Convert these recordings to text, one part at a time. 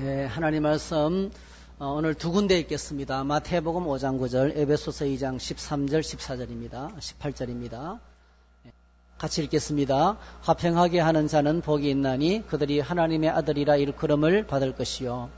네, 하나님 말씀 오늘 두 군데 읽겠습니다. 마태복음 5장 9절, 에베소서 2장 13절, 14절입니다. 18절입니다. 같이 읽겠습니다. 화평하게 하는 자는 복이 있나니 그들이 하나님의 아들이라 일컬음을 받을 것이요.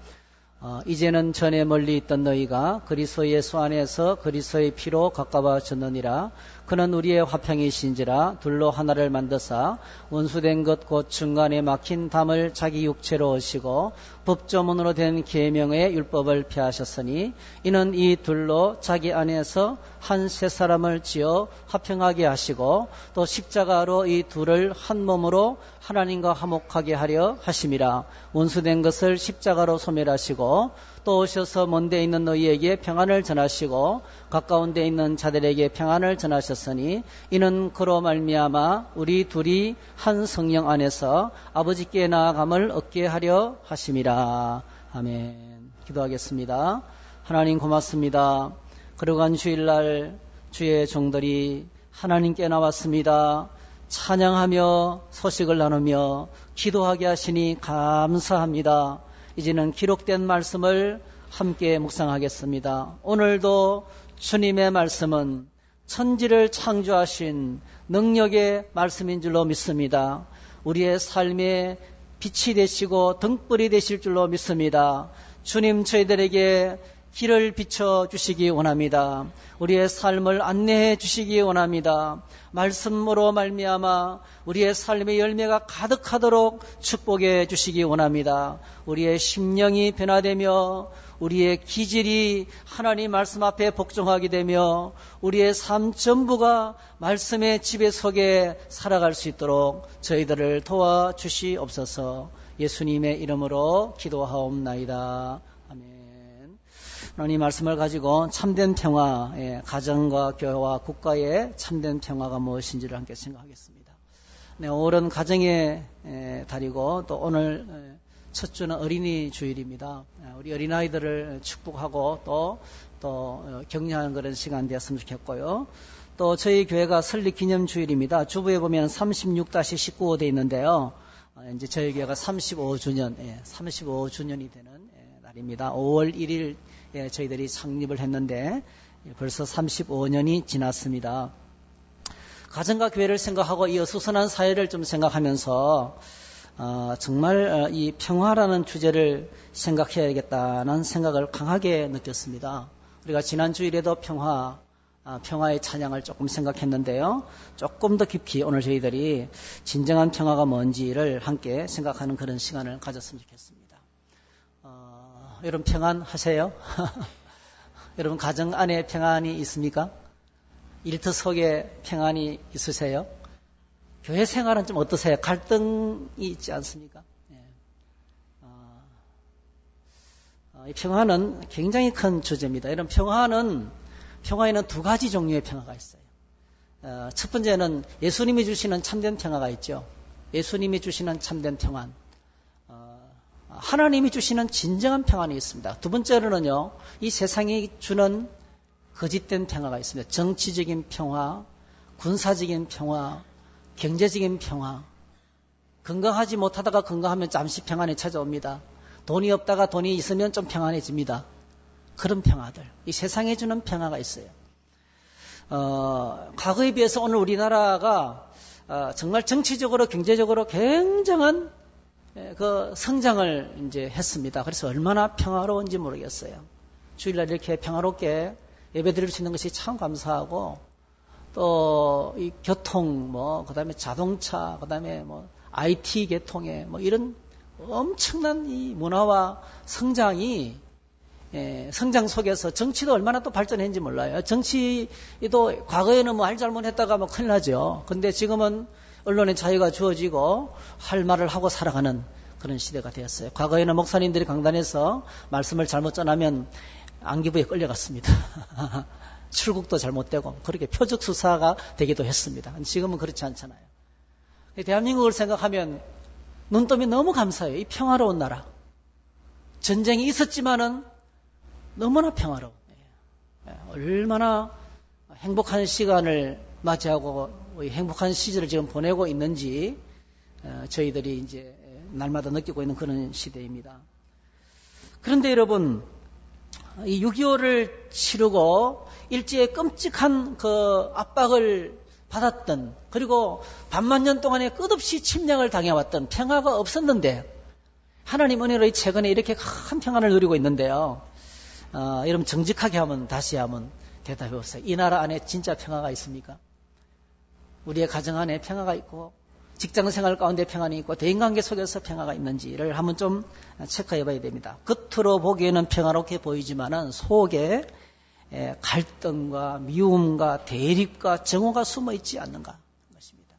이제는 전에 멀리 있던 너희가 그리스도 예수 안에서 그리스도의 피로 가까워졌느니라. 그는 우리의 화평이신지라. 둘로 하나를 만드사 원수된 것 곧 중간에 막힌 담을 자기 육체로 오시고 법조문으로 된 계명의 율법을 폐하셨으니 이는 이 둘로 자기 안에서 한 세 사람을 지어 화평하게 하시고 또 십자가로 이 둘을 한 몸으로 하나님과 화목하게 하려 하심이라. 원수된 것을 십자가로 소멸하시고 또 오셔서 먼 데 있는 너희에게 평안을 전하시고 가까운 데 있는 자들에게 평안을 전하셨으니 이는 그로 말미암아 우리 둘이 한 성령 안에서 아버지께 나아감을 얻게 하려 하심이라. 아멘. 기도하겠습니다. 하나님 고맙습니다. 그러간 주일날 주의 종들이 하나님께 나왔습니다. 찬양하며 소식을 나누며 기도하게 하시니 감사합니다. 이제는 기록된 말씀을 함께 묵상하겠습니다. 오늘도 주님의 말씀은 천지를 창조하신 능력의 말씀인 줄로 믿습니다. 우리의 삶에 빛이 되시고 등불이 되실 줄로 믿습니다. 주님 저희들에게 길을 비춰주시기 원합니다. 우리의 삶을 안내해 주시기 원합니다. 말씀으로 말미암아 우리의 삶의 열매가 가득하도록 축복해 주시기 원합니다. 우리의 심령이 변화되며 우리의 기질이 하나님 말씀 앞에 복종하게 되며 우리의 삶 전부가 말씀의 지배 속에 살아갈 수 있도록 저희들을 도와주시옵소서. 예수님의 이름으로 기도하옵나이다. 아멘. 하나님 말씀을 가지고 참된 평화, 가정과 교회와 국가의 참된 평화가 무엇인지를 함께 생각하겠습니다. 네, 5월은 가정의 달이고 또 오늘 첫 주는 어린이 주일입니다. 우리 어린아이들을 축복하고 또 격려하는 그런 시간 되었으면 좋겠고요. 또 저희 교회가 설립 기념 주일입니다. 주부에 보면 36-19호 되어 있는데요. 이제 저희 교회가 35주년이 되는 날입니다. 5월 1일 저희들이 창립을 했는데 벌써 35년이 지났습니다. 가정과 교회를 생각하고 이 어수선한 사회를 좀 생각하면서 정말 이 평화라는 주제를 생각해야겠다는 생각을 강하게 느꼈습니다. 우리가 지난 주일에도 평화의 찬양을 조금 생각했는데요. 조금 더 깊이 오늘 저희들이 진정한 평화가 뭔지를 함께 생각하는 그런 시간을 가졌으면 좋겠습니다. 여러분 평안하세요? 여러분 가정 안에 평안이 있습니까? 일터 속에 평안이 있으세요? 교회 생활은 좀 어떠세요? 갈등이 있지 않습니까? 이 평화는 굉장히 큰 주제입니다. 이런 평화에는 두 가지 종류의 평화가 있어요. 첫 번째는 예수님이 주시는 참된 평화가 있죠. 예수님이 주시는 참된 평안. 하나님이 주시는 진정한 평안이 있습니다. 두 번째로는요, 이 세상이 주는 거짓된 평화가 있습니다. 정치적인 평화, 군사적인 평화, 경제적인 평화. 건강하지 못하다가 건강하면 잠시 평안이 찾아옵니다. 돈이 없다가 돈이 있으면 좀 평안해집니다. 그런 평화들. 이 세상에 주는 평화가 있어요. 과거에 비해서 오늘 우리나라가 정말 정치적으로, 경제적으로 굉장한 그 성장을 이제 했습니다. 그래서 얼마나 평화로운지 모르겠어요. 주일날 이렇게 평화롭게 예배 드릴 수 있는 것이 참 감사하고, 또 이 교통, 그다음에 자동차, 그다음에 IT 계통에 이런 엄청난 이 문화와 성장이 성장 속에서 정치도 얼마나 또 발전했는지 몰라요. 정치도 과거에는 할 잘못했다가 큰일 나죠. 근데 지금은 언론의 자유가 주어지고 할 말을 하고 살아가는 그런 시대가 되었어요. 과거에는 목사님들이 강단에서 말씀을 잘못 전하면 안기부에 끌려갔습니다. 출국도 잘못되고 그렇게 표적 수사가 되기도 했습니다. 지금은 그렇지 않잖아요. 대한민국을 생각하면 눈떠미 너무 감사해요. 이 평화로운 나라. 전쟁이 있었지만은 너무나 평화로워. 얼마나 행복한 시간을 맞이하고 행복한 시절을 지금 보내고 있는지 저희들이 이제 날마다 느끼고 있는 그런 시대입니다. 그런데 여러분, 이 6.25를 치르고 일제의 끔찍한 그 압박을 받았던, 그리고 반만 년 동안에 끝없이 침략을 당해왔던 평화가 없었는데, 하나님 은혜로 최근에 이렇게 큰 평안을 누리고 있는데요. 여러분 정직하게 다시 한번 대답해 보세요. 이 나라 안에 진짜 평화가 있습니까? 우리의 가정 안에 평화가 있고, 직장생활 가운데 평안이 있고, 대인관계 속에서 평화가 있는지를 한번 좀 체크해 봐야 됩니다. 겉으로 보기에는 평화롭게 보이지만은 속에 갈등과 미움과 대립과 정오가 숨어 있지 않는가 하는 것입니다.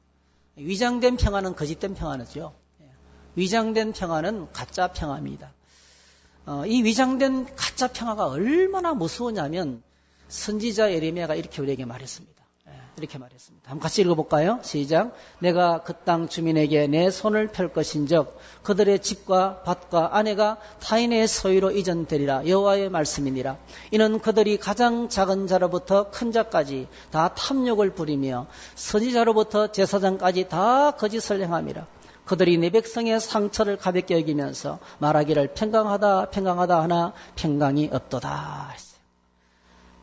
위장된 평화는 거짓된 평화죠. 위장된 평화는 가짜 평화입니다. 이 위장된 가짜 평화가 얼마나 무서우냐면 선지자 예레미야가 이렇게 우리에게 말했습니다. 이렇게 말했습니다. 한번 같이 읽어볼까요? 시작. 내가 그 땅 주민에게 내 손을 펼 것인즉 그들의 집과 밭과 아내가 타인의 소유로 이전되리라. 여호와의 말씀이니라. 이는 그들이 가장 작은 자로부터 큰 자까지 다 탐욕을 부리며 선지자로부터 제사장까지 다 거짓을 행함이라. 그들이 내 백성의 상처를 가볍게 여기면서 말하기를 평강하다 평강하다 하나 평강이 없도다.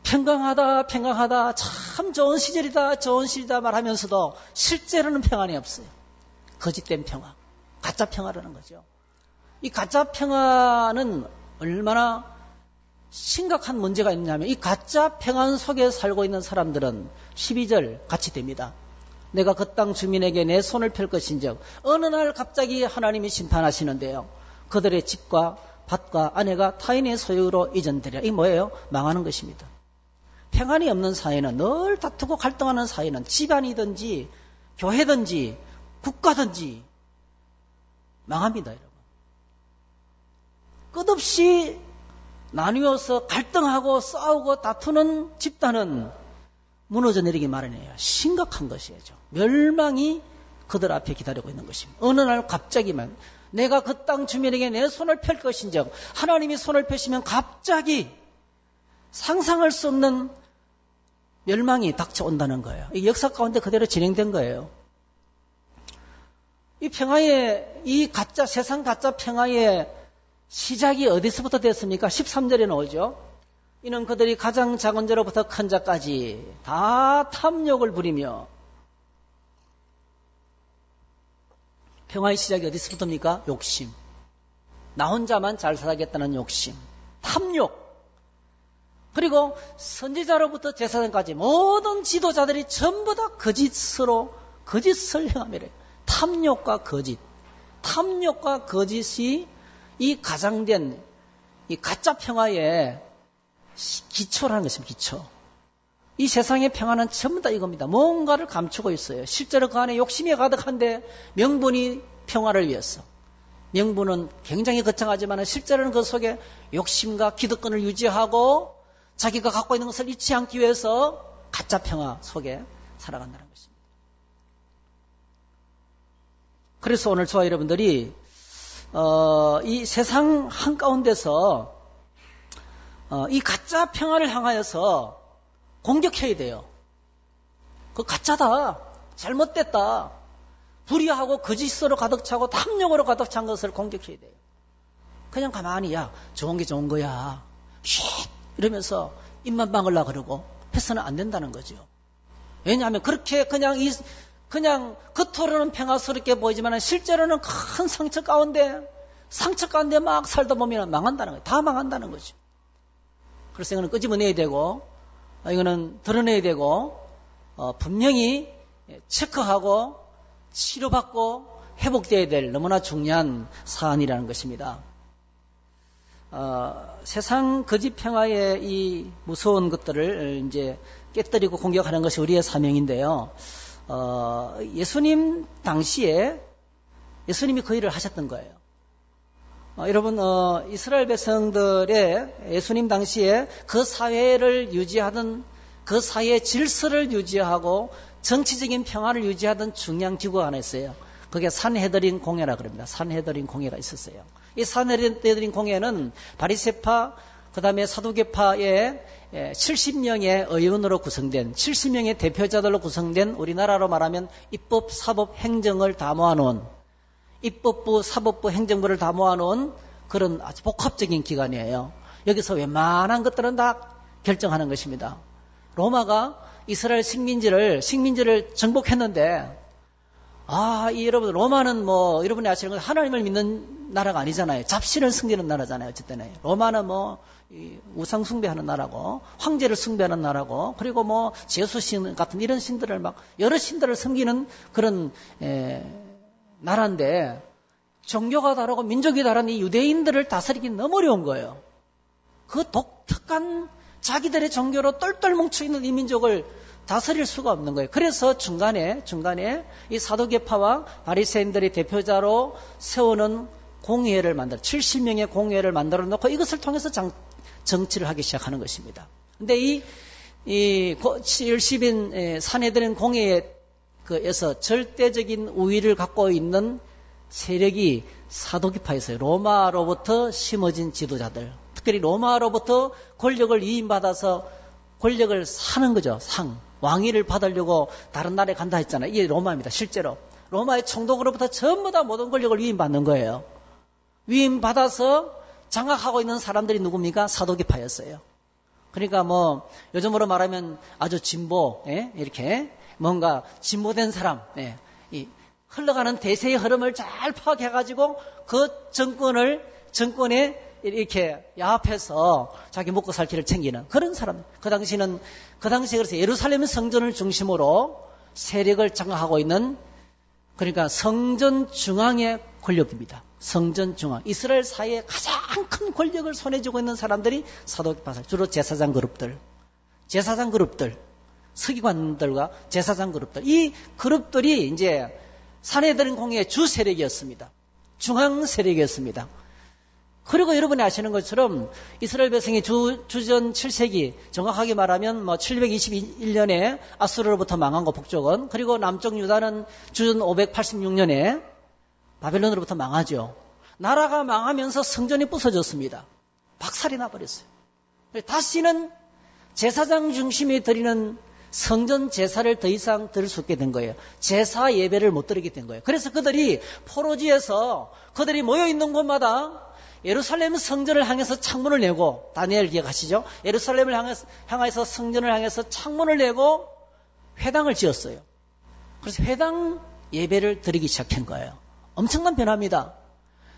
평강하다 참 좋은 시절이다 말하면서도 실제로는 평안이 없어요. 거짓된 평화, 가짜 평화라는 거죠. 이 가짜 평화는 얼마나 심각한 문제가 있냐면, 이 가짜 평안 속에 살고 있는 사람들은 12절 같이 됩니다. 내가 그 땅 주민에게 내 손을 펼 것인즉 어느 날 갑자기 하나님이 심판하시는데요. 그들의 집과 밭과 아내가 타인의 소유로 이전되리라. 이게 뭐예요? 망하는 것입니다. 평안이 없는 사회는, 늘 다투고 갈등하는 사회는 집안이든지 교회든지 국가든지 망합니다, 여러분. 끝없이 나뉘어서 갈등하고 싸우고 다투는 집단은 무너져 내리기 마련이에요. 심각한 것이죠. 멸망이 그들 앞에 기다리고 있는 것입니다. 어느 날 갑자기만 내가 그 땅 주민에게 내 손을 펼 것인즉, 하나님이 손을 펴시면 갑자기 상상할 수 없는 멸망이 닥쳐온다는 거예요. 이 역사 가운데 그대로 진행된 거예요. 이 평화의, 이 가짜, 세상 가짜 평화의 시작이 어디서부터 됐습니까? 13절에 나오죠. 이는 그들이 가장 작은 자로부터 큰 자까지 다 탐욕을 부리며. 평화의 시작이 어디서부터입니까? 욕심. 나 혼자만 잘 살아야겠다는 욕심. 탐욕. 그리고 선지자로부터 제사장까지 모든 지도자들이 전부 다 거짓을 행하며, 탐욕과 거짓. 탐욕과 거짓이 이 가장된 이 가짜 평화의 기초라는 것입니다. 기초. 이 세상의 평화는 전부 다 이겁니다. 뭔가를 감추고 있어요. 실제로 그 안에 욕심이 가득한데 명분이 평화를 위해서. 명분은 굉장히 거창하지만 실제로는 그 속에 욕심과 기득권을 유지하고 자기가 갖고 있는 것을 잃지 않기 위해서 가짜 평화 속에 살아간다는 것입니다. 그래서 오늘 저와 여러분들이 이 세상 한가운데서 이 가짜 평화를 향하여서 공격해야 돼요. 그 가짜다, 잘못됐다, 불의하고 거짓으로 가득 차고 탐욕으로 가득 찬 것을 공격해야 돼요. 그냥 가만히 야 좋은 게 좋은 거야 쉿 이러면서 입만 막으려고 그러고 해서는 안 된다는 거죠. 왜냐하면 그렇게 그냥 겉으로는 평화스럽게 보이지만 실제로는 큰 상처 가운데 막 살다 보면 망한다는 거예요. 다 망한다는 거죠. 그래서 이거는 끄집어내야 되고, 이거는 드러내야 되고, 분명히 체크하고 치료받고 회복되어야 될 너무나 중요한 사안이라는 것입니다. 세상 거짓 평화의 이 무서운 것들을 이제 깨뜨리고 공격하는 것이 우리의 사명인데요. 예수님 당시에 예수님이 그 일을 하셨던 거예요. 여러분, 이스라엘 백성들의 예수님 당시에 그 사회를 유지하던, 그 사회의 질서를 유지하고 정치적인 평화를 유지하던 중요한 기구가 하나 있어요. 그게 산헤드린 공회라 그럽니다. 산헤드린 공회가 있었어요. 이 산헤드린 공회는 바리새파, 그 다음에 사두개파의 70명의 의원으로 구성된, 70명의 대표자들로 구성된, 우리나라로 말하면 입법, 사법, 행정을 다 모아놓은, 입법부, 사법부, 행정부를 다 모아놓은 그런 아주 복합적인 기관이에요. 여기서 웬만한 것들은 다 결정하는 것입니다. 로마가 이스라엘 식민지를 정복했는데, 여러분, 로마는 여러분이 아시는 건 하나님을 믿는 나라가 아니잖아요. 잡신을 섬기는 나라잖아요. 어쨌든. 로마는 우상 숭배하는 나라고, 황제를 숭배하는 나라고, 그리고 제수신 같은 이런 신들을 여러 신들을 섬기는 그런, 나라인데, 종교가 다르고 민족이 다른 이 유대인들을 다스리기 너무 어려운 거예요. 그 독특한 자기들의 종교로 똘똘 뭉쳐있는 이 민족을 다스릴 수가 없는 거예요. 그래서 중간에 이 사도계파와 바리새인들의 대표자로 세우는 공회를 70명의 공회를 만들어 놓고 이것을 통해서 정치를 하기 시작하는 것입니다. 근데 이 70인 산헤드린 공회에서 절대적인 우위를 갖고 있는 세력이 사도계파였어요. 로마로부터 심어진 지도자들. 특별히 로마로부터 권력을 위임받아서 권력을 사는 거죠. 왕위를 받으려고 다른 나라에 간다 했잖아요. 이게 로마입니다. 실제로. 로마의 총독으로부터 전부 다 모든 권력을 위임받는 거예요. 위임받아서 장악하고 있는 사람들이 누굽니까? 사도계파였어요. 그러니까 요즘으로 말하면 아주 진보, 이렇게 뭔가 진보된 사람, 이 흘러가는 대세의 흐름을 잘 파악해가지고 그 정권에 이렇게 야합해서 자기 먹고 살 길을 챙기는 그런 사람. 그 당시에 그래서 예루살렘 성전을 중심으로 세력을 장악하고 있는, 그러니까 성전 중앙의 권력입니다. 성전 중앙. 이스라엘 사이에 가장 큰 권력을 손에 쥐고 있는 사람들이 사도계파, 주로 제사장 그룹들, 서기관들과 제사장 그룹들. 이 그룹들이 이제 산헤드린 공회의 주 세력이었습니다. 중앙 세력이었습니다. 그리고 여러분이 아시는 것처럼 이스라엘 백성이 주전 7세기, 정확하게 말하면 721년에 아수르로부터 망한 거 북쪽은, 그리고 남쪽 유다는 주전 586년에 바벨론으로부터 망하죠. 나라가 망하면서 성전이 부서졌습니다. 박살이 나버렸어요. 다시는 제사장 중심이 드리는 성전 제사를 더 이상 드릴 수 없게 된 거예요. 제사 예배를 못 드리게 된 거예요. 그래서 그들이 포로지에서 그들이 모여있는 곳마다 예루살렘 성전을 향해서 창문을 내고, 다니엘 기억하시죠? 예루살렘을 향해서 성전을 향해서 창문을 내고 회당을 지었어요. 그래서 회당 예배를 드리기 시작한 거예요. 엄청난 변화입니다.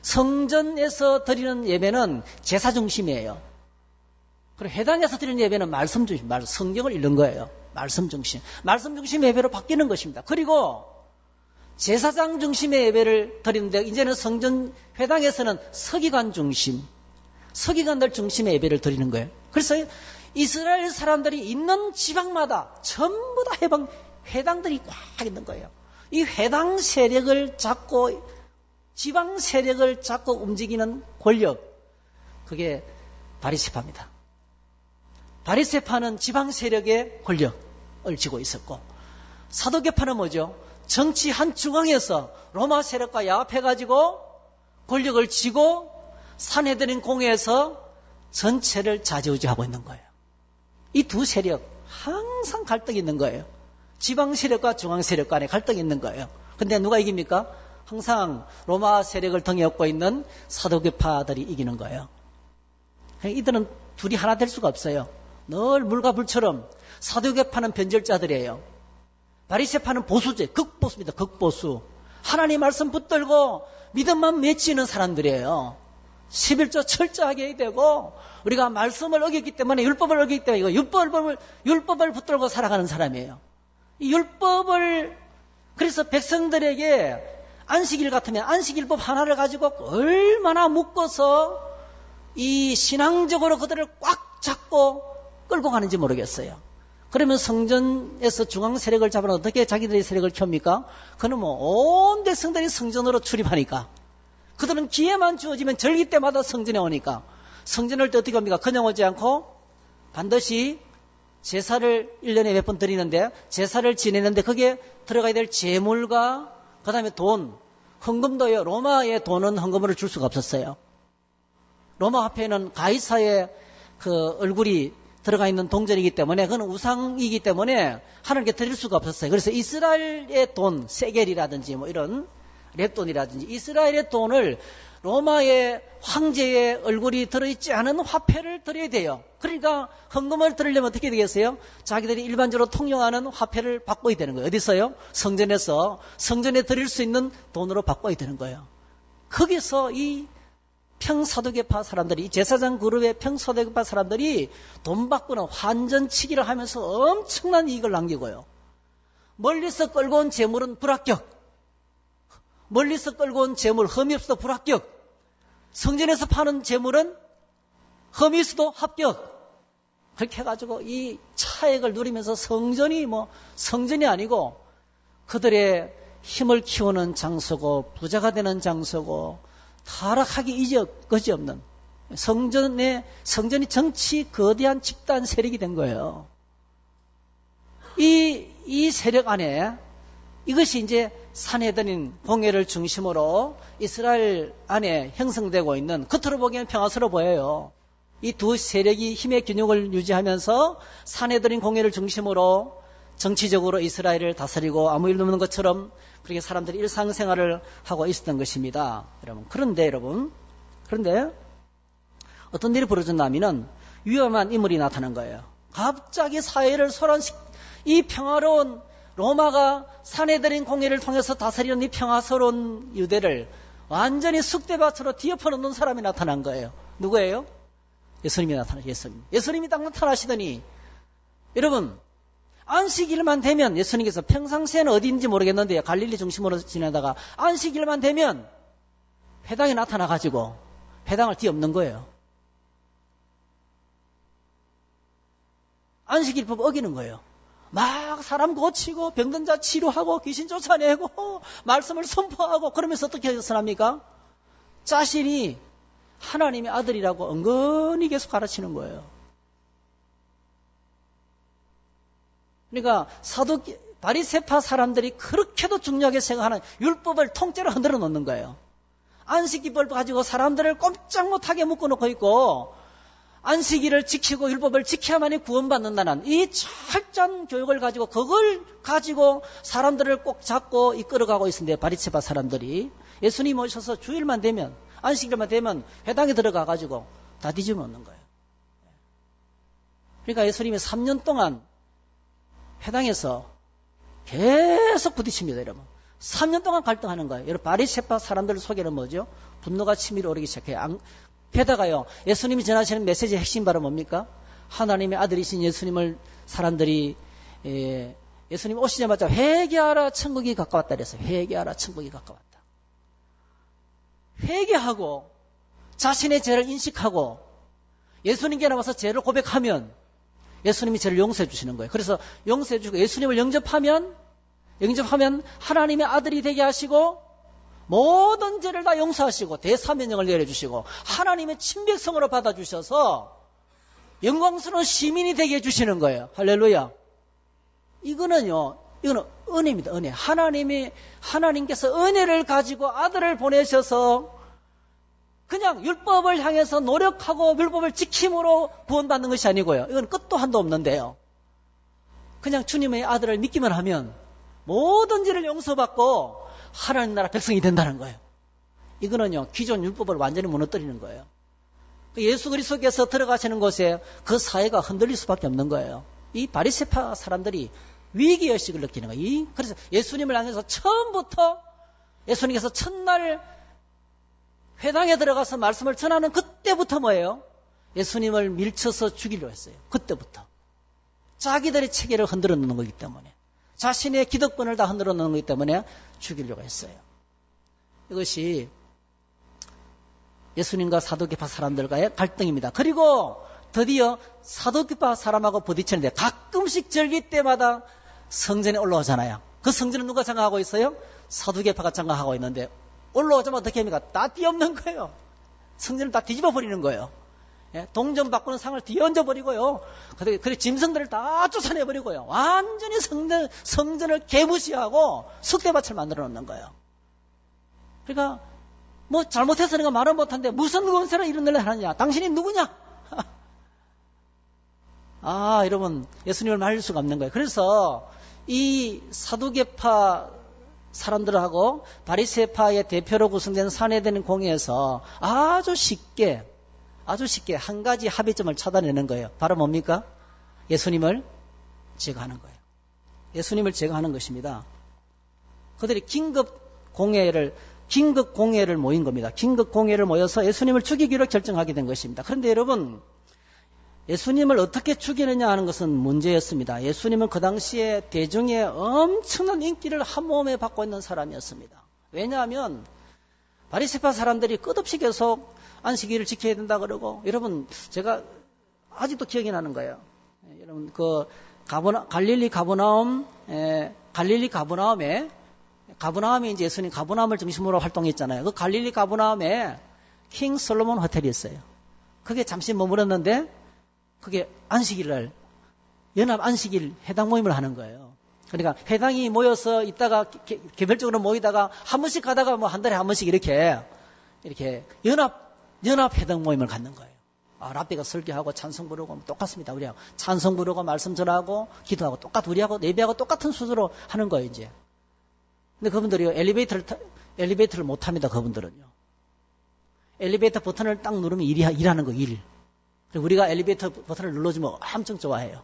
성전에서 드리는 예배는 제사 중심이에요. 그리고 회당에서 드리는 예배는 말씀 중심, 성경을 읽는 거예요. 말씀 중심 예배로 바뀌는 것입니다. 그리고 제사장 중심의 예배를 드리는데, 이제는 성전 회당에서는 서기관들 중심의 예배를 드리는 거예요. 그래서 이스라엘 사람들이 있는 지방마다 전부 다 회당들이 꽉 있는 거예요. 이 회당 세력을 잡고, 지방 세력을 잡고 움직이는 권력, 그게 바리새파입니다. 바리새파는 지방 세력의 권력을 쥐고 있었고, 사도계파는 뭐죠? 정치 한 중앙에서 로마 세력과 야합해가지고 권력을 쥐고 산헤드린 공회에서 전체를 좌지우지하고 있는 거예요. 이 두 세력 항상 갈등이 있는 거예요. 지방 세력과 중앙 세력 간에 갈등이 있는 거예요. 근데 누가 이깁니까? 항상 로마 세력을 등에 업고 있는 사도계파들이 이기는 거예요. 이들은 둘이 하나 될 수가 없어요. 늘 물과 불처럼. 사도계파는 변절자들이에요. 바리새파는 극보수입니다. 극보수. 하나님 말씀 붙들고 믿음만 맺히는 사람들이에요. 11조 철저하게 해야 되고, 우리가 말씀을 어겼기 때문에, 율법을 어겼기 때문에, 이거 율법을 붙들고 살아가는 사람이에요. 이 율법을, 그래서 백성들에게 안식일 같으면 안식일법 하나를 가지고 얼마나 묶어서 이 신앙적으로 그들을 꽉 잡고 끌고 가는지 모르겠어요. 그러면 성전에서 중앙 세력을 잡으면 어떻게 자기들의 세력을 켭니까? 그는 온 백성들이 성전으로 출입하니까. 그들은 기회만 주어지면 절기 때마다 성전에 오니까. 성전을 때 어떻게 합니까? 그냥 오지 않고 반드시 제사를 1년에 몇 번 드리는데, 제사를 지내는데 거기에 들어가야 될 제물과 그 다음에 돈, 헌금도요. 로마의 돈은 헌금으로 줄 수가 없었어요. 로마 화폐는 가이사의 그 얼굴이 들어가 있는 동전이기 때문에, 그건 우상이기 때문에 하나님께 드릴 수가 없었어요. 그래서 이스라엘의 돈, 세겔이라든지 이런 렛돈이라든지 이스라엘의 돈을 로마의 황제의 얼굴이 들어있지 않은 화폐를 드려야 돼요. 그러니까 헌금을 드리려면 어떻게 되겠어요? 자기들이 일반적으로 통용하는 화폐를 바꿔야 되는 거예요. 어디서요? 성전에서 성전에 드릴 수 있는 돈으로 바꿔야 되는 거예요. 거기서 이 평사도계파 사람들이, 제사장 그룹의 평사도계파 사람들이 돈 바꾸는 환전치기를 하면서 엄청난 이익을 남기고요. 멀리서 끌고 온 재물은 불합격. 멀리서 끌고 온 재물, 흠이 없어도 불합격. 성전에서 파는 재물은 흠이 있어도 합격. 그렇게 해가지고 이 차액을 누리면서 성전이 아니고 그들의 힘을 키우는 장소고 부자가 되는 장소고 타락하기 그지없는 성전이 정치 거대한 집단 세력이 된 거예요. 이 세력 안에 이것이 이제 산헤드린 공회를 중심으로 이스라엘 안에 형성되고 있는, 겉으로 보기엔 평화스러워 보여요. 이 두 세력이 힘의 균형을 유지하면서 산헤드린 공회를 중심으로 정치적으로 이스라엘을 다스리고 아무 일도 없는 것처럼 그렇게 사람들이 일상생활을 하고 있었던 것입니다. 여러분, 그런데 어떤 일이 벌어졌냐면은 위험한 인물이 나타난 거예요. 갑자기 사회를 이 평화로운 로마가 산헤드린 공회를 통해서 다스리는 이 평화스러운 유대를 완전히 쑥대밭으로 뒤엎어 놓는 사람이 나타난 거예요. 누구예요? 예수님이 나타나셨어요. 예수님이 딱 나타나시더니, 여러분, 안식일만 되면, 예수님께서 평상시에는 어디인지 모르겠는데 갈릴리 중심으로 지내다가 안식일만 되면 회당에 나타나가지고 회당을 뒤엎는 거예요. 안식일법 어기는 거예요. 막 사람 고치고 병든 자 치료하고 귀신 쫓아내고 말씀을 선포하고, 그러면서 어떻게 해서합니까? 자신이 하나님의 아들이라고 은근히 계속 가르치는 거예요. 그러니까 바리새파 사람들이 그렇게도 중요하게 생각하는 율법을 통째로 흔들어 놓는 거예요. 안식일법을 가지고 사람들을 꼼짝 못하게 묶어놓고 있고, 안식일을 지키고 율법을 지켜야만이 구원받는다는 이 철저한 교육을 가지고, 그걸 가지고 사람들을 꼭 잡고 이끌어가고 있는데, 바리새파 사람들이 예수님 오셔서 주일만 되면, 안식일만 되면 회당에 들어가가지고 다 뒤집어 놓는 거예요. 그러니까 예수님이 3년 동안 회당에서 계속 부딪힙니다, 여러분. 3년 동안 갈등하는 거예요. 여러분, 바리새파 사람들 속에는 뭐죠? 분노가 치밀어 오르기 시작해요. 게다가요, 예수님이 전하시는 메시지의 핵심 바로 뭡니까? 하나님의 아들이신 예수님을 사람들이, 예수님 오시자마자 회개하라, 천국이 가까웠다 그랬어요. 회개하라, 천국이 가까웠다. 회개하고 자신의 죄를 인식하고 예수님께 나와서 죄를 고백하면 예수님이 죄를 용서해 주시는 거예요. 그래서 용서해 주고 예수님을 영접하면 하나님의 아들이 되게 하시고 모든 죄를 다 용서하시고 대사면령을 내려주시고 하나님의 친백성으로 받아주셔서 영광스러운 시민이 되게 해주시는 거예요. 할렐루야. 이거는 은혜입니다. 은혜. 하나님께서 은혜를 가지고 아들을 보내셔서 그냥 율법을 향해서 노력하고 율법을 지킴으로 구원받는 것이 아니고요. 이건 끝도 한도 없는데요. 그냥 주님의 아들을 믿기만 하면 모든 죄를 용서받고 하나님 나라 백성이 된다는 거예요. 이거는요, 기존 율법을 완전히 무너뜨리는 거예요. 예수 그리스도께서 들어가시는 곳에 그 사회가 흔들릴 수밖에 없는 거예요. 이 바리새파 사람들이 위기의식을 느끼는 거예요. 그래서 예수님을 향해서 처음부터 예수님께서 첫날 회당에 들어가서 말씀을 전하는 그때부터 뭐예요? 예수님을 밀쳐서 죽이려 했어요. 그때부터. 자기들의 체계를 흔들어 놓는 거기 때문에, 자신의 기득권을 다 흔들어 놓는 거기 때문에 죽이려고 했어요. 이것이 예수님과 사도계파 사람들과의 갈등입니다. 그리고 드디어 사도계파 사람하고 부딪히는데 가끔씩 절기 때마다 성전에 올라오잖아요. 그 성전은 누가 장악하고 있어요? 사도계파가 장악하고 있는데 올라오자마자 어떻게 합니까? 다 뒤엎는 거예요. 성전을 다 뒤집어 버리는 거예요. 동전 바꾸는 상을 뒤얹어 버리고요. 그리고 짐승들을 다 쫓아내버리고요. 완전히 성전을 개무시하고 쑥대밭을 만들어 놓는 거예요. 그러니까 뭐 잘못해서 내가 말은 못하는데 무슨 권세로 이런 일을 하느냐? 당신이 누구냐? 여러분, 예수님을 말릴 수가 없는 거예요. 그래서 이 사두개파 사람들하고 바리새파의 대표로 구성된 산헤드린 공회에서 아주 쉽게 한 가지 합의점을 찾아내는 거예요. 바로 뭡니까? 예수님을 제거하는 거예요. 예수님을 제거하는 것입니다. 그들이 긴급 공회를 모인 겁니다. 긴급 공회를 모여서 예수님을 죽이기로 결정하게 된 것입니다. 그런데 여러분, 예수님을 어떻게 죽이느냐 하는 것은 문제였습니다. 예수님은 그 당시에 대중의 엄청난 인기를 한 몸에 받고 있는 사람이었습니다. 왜냐하면 바리새파 사람들이 끝없이 계속 안식일을 지켜야 된다 그러고, 여러분, 제가 아직도 기억이 나는 거예요. 여러분, 갈릴리 가브나움에 이제 예수님 가브나움을 중심으로 활동했잖아요. 그 갈릴리 가브나움에 킹 솔로몬 호텔이 있어요. 그게 잠시 머물렀는데, 그게 안식일날 연합 안식일 회당 모임을 하는 거예요. 그러니까 회당이 모여서 있다가 개별적으로 모이다가 한 번씩 가다가 뭐 한 달에 한 번씩 이렇게 연합 회당 모임을 갖는 거예요. 랍비가 설교하고 찬송 부르고 똑같습니다. 우리하고 찬송 부르고 말씀 전하고 기도하고 우리하고 예배하고 똑같은 수준으로 하는 거예요, 이제. 근데 그분들이 엘리베이터를 못 합니다. 그분들은요. 엘리베이터 버튼을 딱 누르면 일하는 거, 일. 우리가 엘리베이터 버튼을 눌러주면 엄청 좋아해요.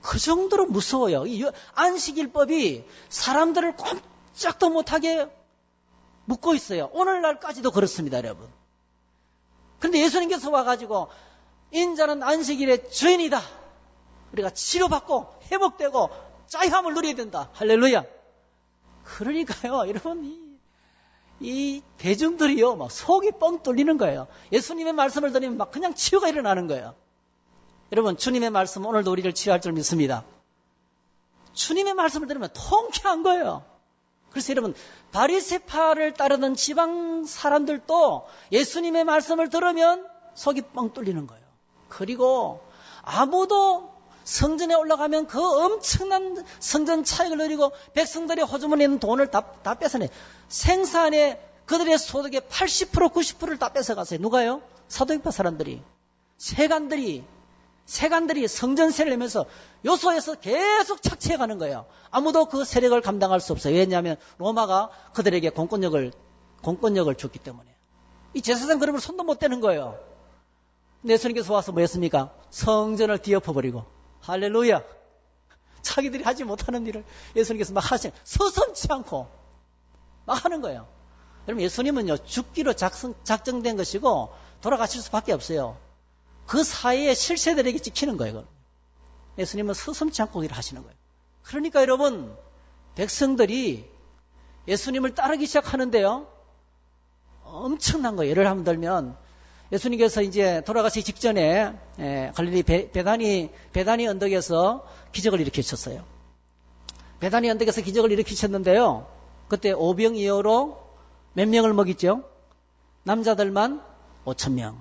그 정도로 무서워요. 이 안식일법이 사람들을 꼼짝도 못하게 묶고 있어요. 오늘날까지도 그렇습니다, 여러분. 그런데 예수님께서 와가지고 인자는 안식일의 주인이다. 우리가 치료받고 회복되고 자유함을 누려야 된다. 할렐루야. 그러니까요, 여러분, 이 대중들이요, 막 속이 뻥 뚫리는 거예요. 예수님의 말씀을 들으면 막 그냥 치유가 일어나는 거예요. 여러분, 주님의 말씀 오늘도 우리를 치유할 줄 믿습니다. 주님의 말씀을 들으면 통쾌한 거예요. 그래서 여러분, 바리새파를 따르던 지방 사람들도 예수님의 말씀을 들으면 속이 뻥 뚫리는 거예요. 그리고 아무도 성전에 올라가면 그 엄청난 성전 차익을 누리고 백성들의 호주머니에 있는 돈을 다 뺏어내. 생산의 그들의 소득의 80% 90%를 다 뺏어갔어요. 누가요? 사도행파 사람들이. 세간들이 성전세를 내면서 요소에서 계속 착취해가는 거예요. 아무도 그 세력을 감당할 수 없어요. 왜냐하면 로마가 그들에게 공권력을 줬기 때문에. 이 제사장 그러면 손도 못 대는 거예요. 예수님께서 와서 뭐 했습니까? 성전을 뒤엎어버리고. 할렐루야. 자기들이 하지 못하는 일을 예수님께서 막 하시는, 서슴지 않고 막 하는 거예요. 여러분, 예수님은요, 죽기로 작정된 것이고 돌아가실 수밖에 없어요. 그 사이에 실세들에게 찍히는 거예요. 예수님은 서슴지 않고 일을 하시는 거예요. 그러니까 여러분, 백성들이 예수님을 따르기 시작하는데요, 엄청난 거예요. 예를 한번 들면, 예수님께서 이제 돌아가시기 직전에 갈릴리 베다니 언덕에서 기적을 일으키셨어요. 베다니 언덕에서 기적을 일으키셨는데요, 그때 오병이어로 몇 명을 먹였죠? 남자들만 5,000명.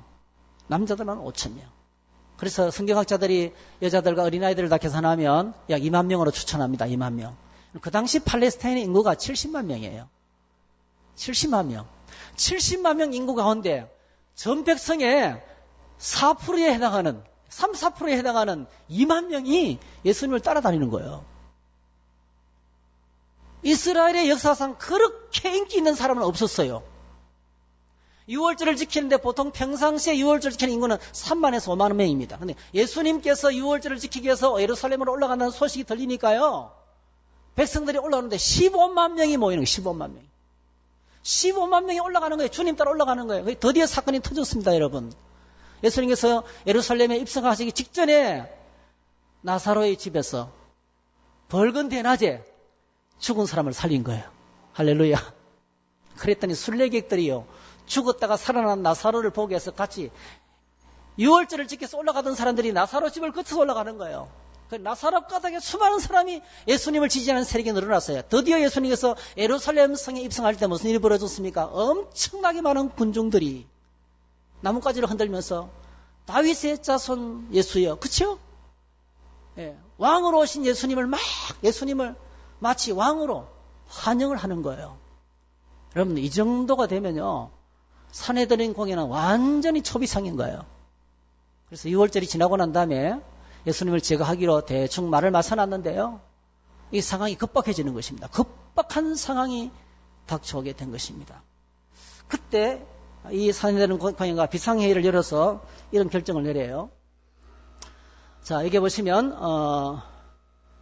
그래서 성경학자들이 여자들과 어린아이들을 다 계산하면 약 2만 명으로 추천합니다. 2만 명. 그 당시 팔레스타인 인구가 70만 명이에요. 70만 명. 70만 명 인구 가운데 전 백성의 4%에 해당하는 3, 4%에 해당하는 2만 명이 예수님을 따라다니는 거예요. 이스라엘의 역사상 그렇게 인기 있는 사람은 없었어요. 유월절을 지키는데 보통 평상시에 유월절 지키는 인구는 3만에서 5만 명입니다. 그런데 예수님께서 유월절을 지키기 위해서 예루살렘으로 올라간다는 소식이 들리니까요, 백성들이 올라오는데 15만 명이 모이는 거예요. 15만 명이. 15만 명이 올라가는 거예요. 주님 따라 올라가는 거예요. 드디어 사건이 터졌습니다, 여러분. 예수님께서 예루살렘에 입성하시기 직전에 나사로의 집에서 벌건 대낮에 죽은 사람을 살린 거예요. 할렐루야. 그랬더니 순례객들이요, 죽었다가 살아난 나사로를 보기 위해서 같이 유월절을 지켜서 올라가던 사람들이 나사로 집을 거쳐서 올라가는 거예요. 그 나사로 가닥에 수많은 사람이 예수님을 지지하는 세력이 늘어났어요. 드디어 예수님께서 예루살렘 성에 입성할 때 무슨 일이 벌어졌습니까? 엄청나게 많은 군중들이 나뭇가지를 흔들면서 다윗의 자손 예수여, 그쵸? 예, 왕으로 오신 예수님을 마치 왕으로 환영을 하는 거예요. 여러분, 이 정도가 되면요, 산헤드린 공회는 완전히 초비상인 거예요. 그래서 6월절이 지나고 난 다음에 예수님을 제거하기로 대충 말을 맞춰놨는데요, 이 상황이 급박해지는 것입니다. 척박한 상황이 닥쳐오게 된 것입니다. 그때 이 산헤드린 공회가 비상회의를 열어서 이런 결정을 내려요. 자, 여기 보시면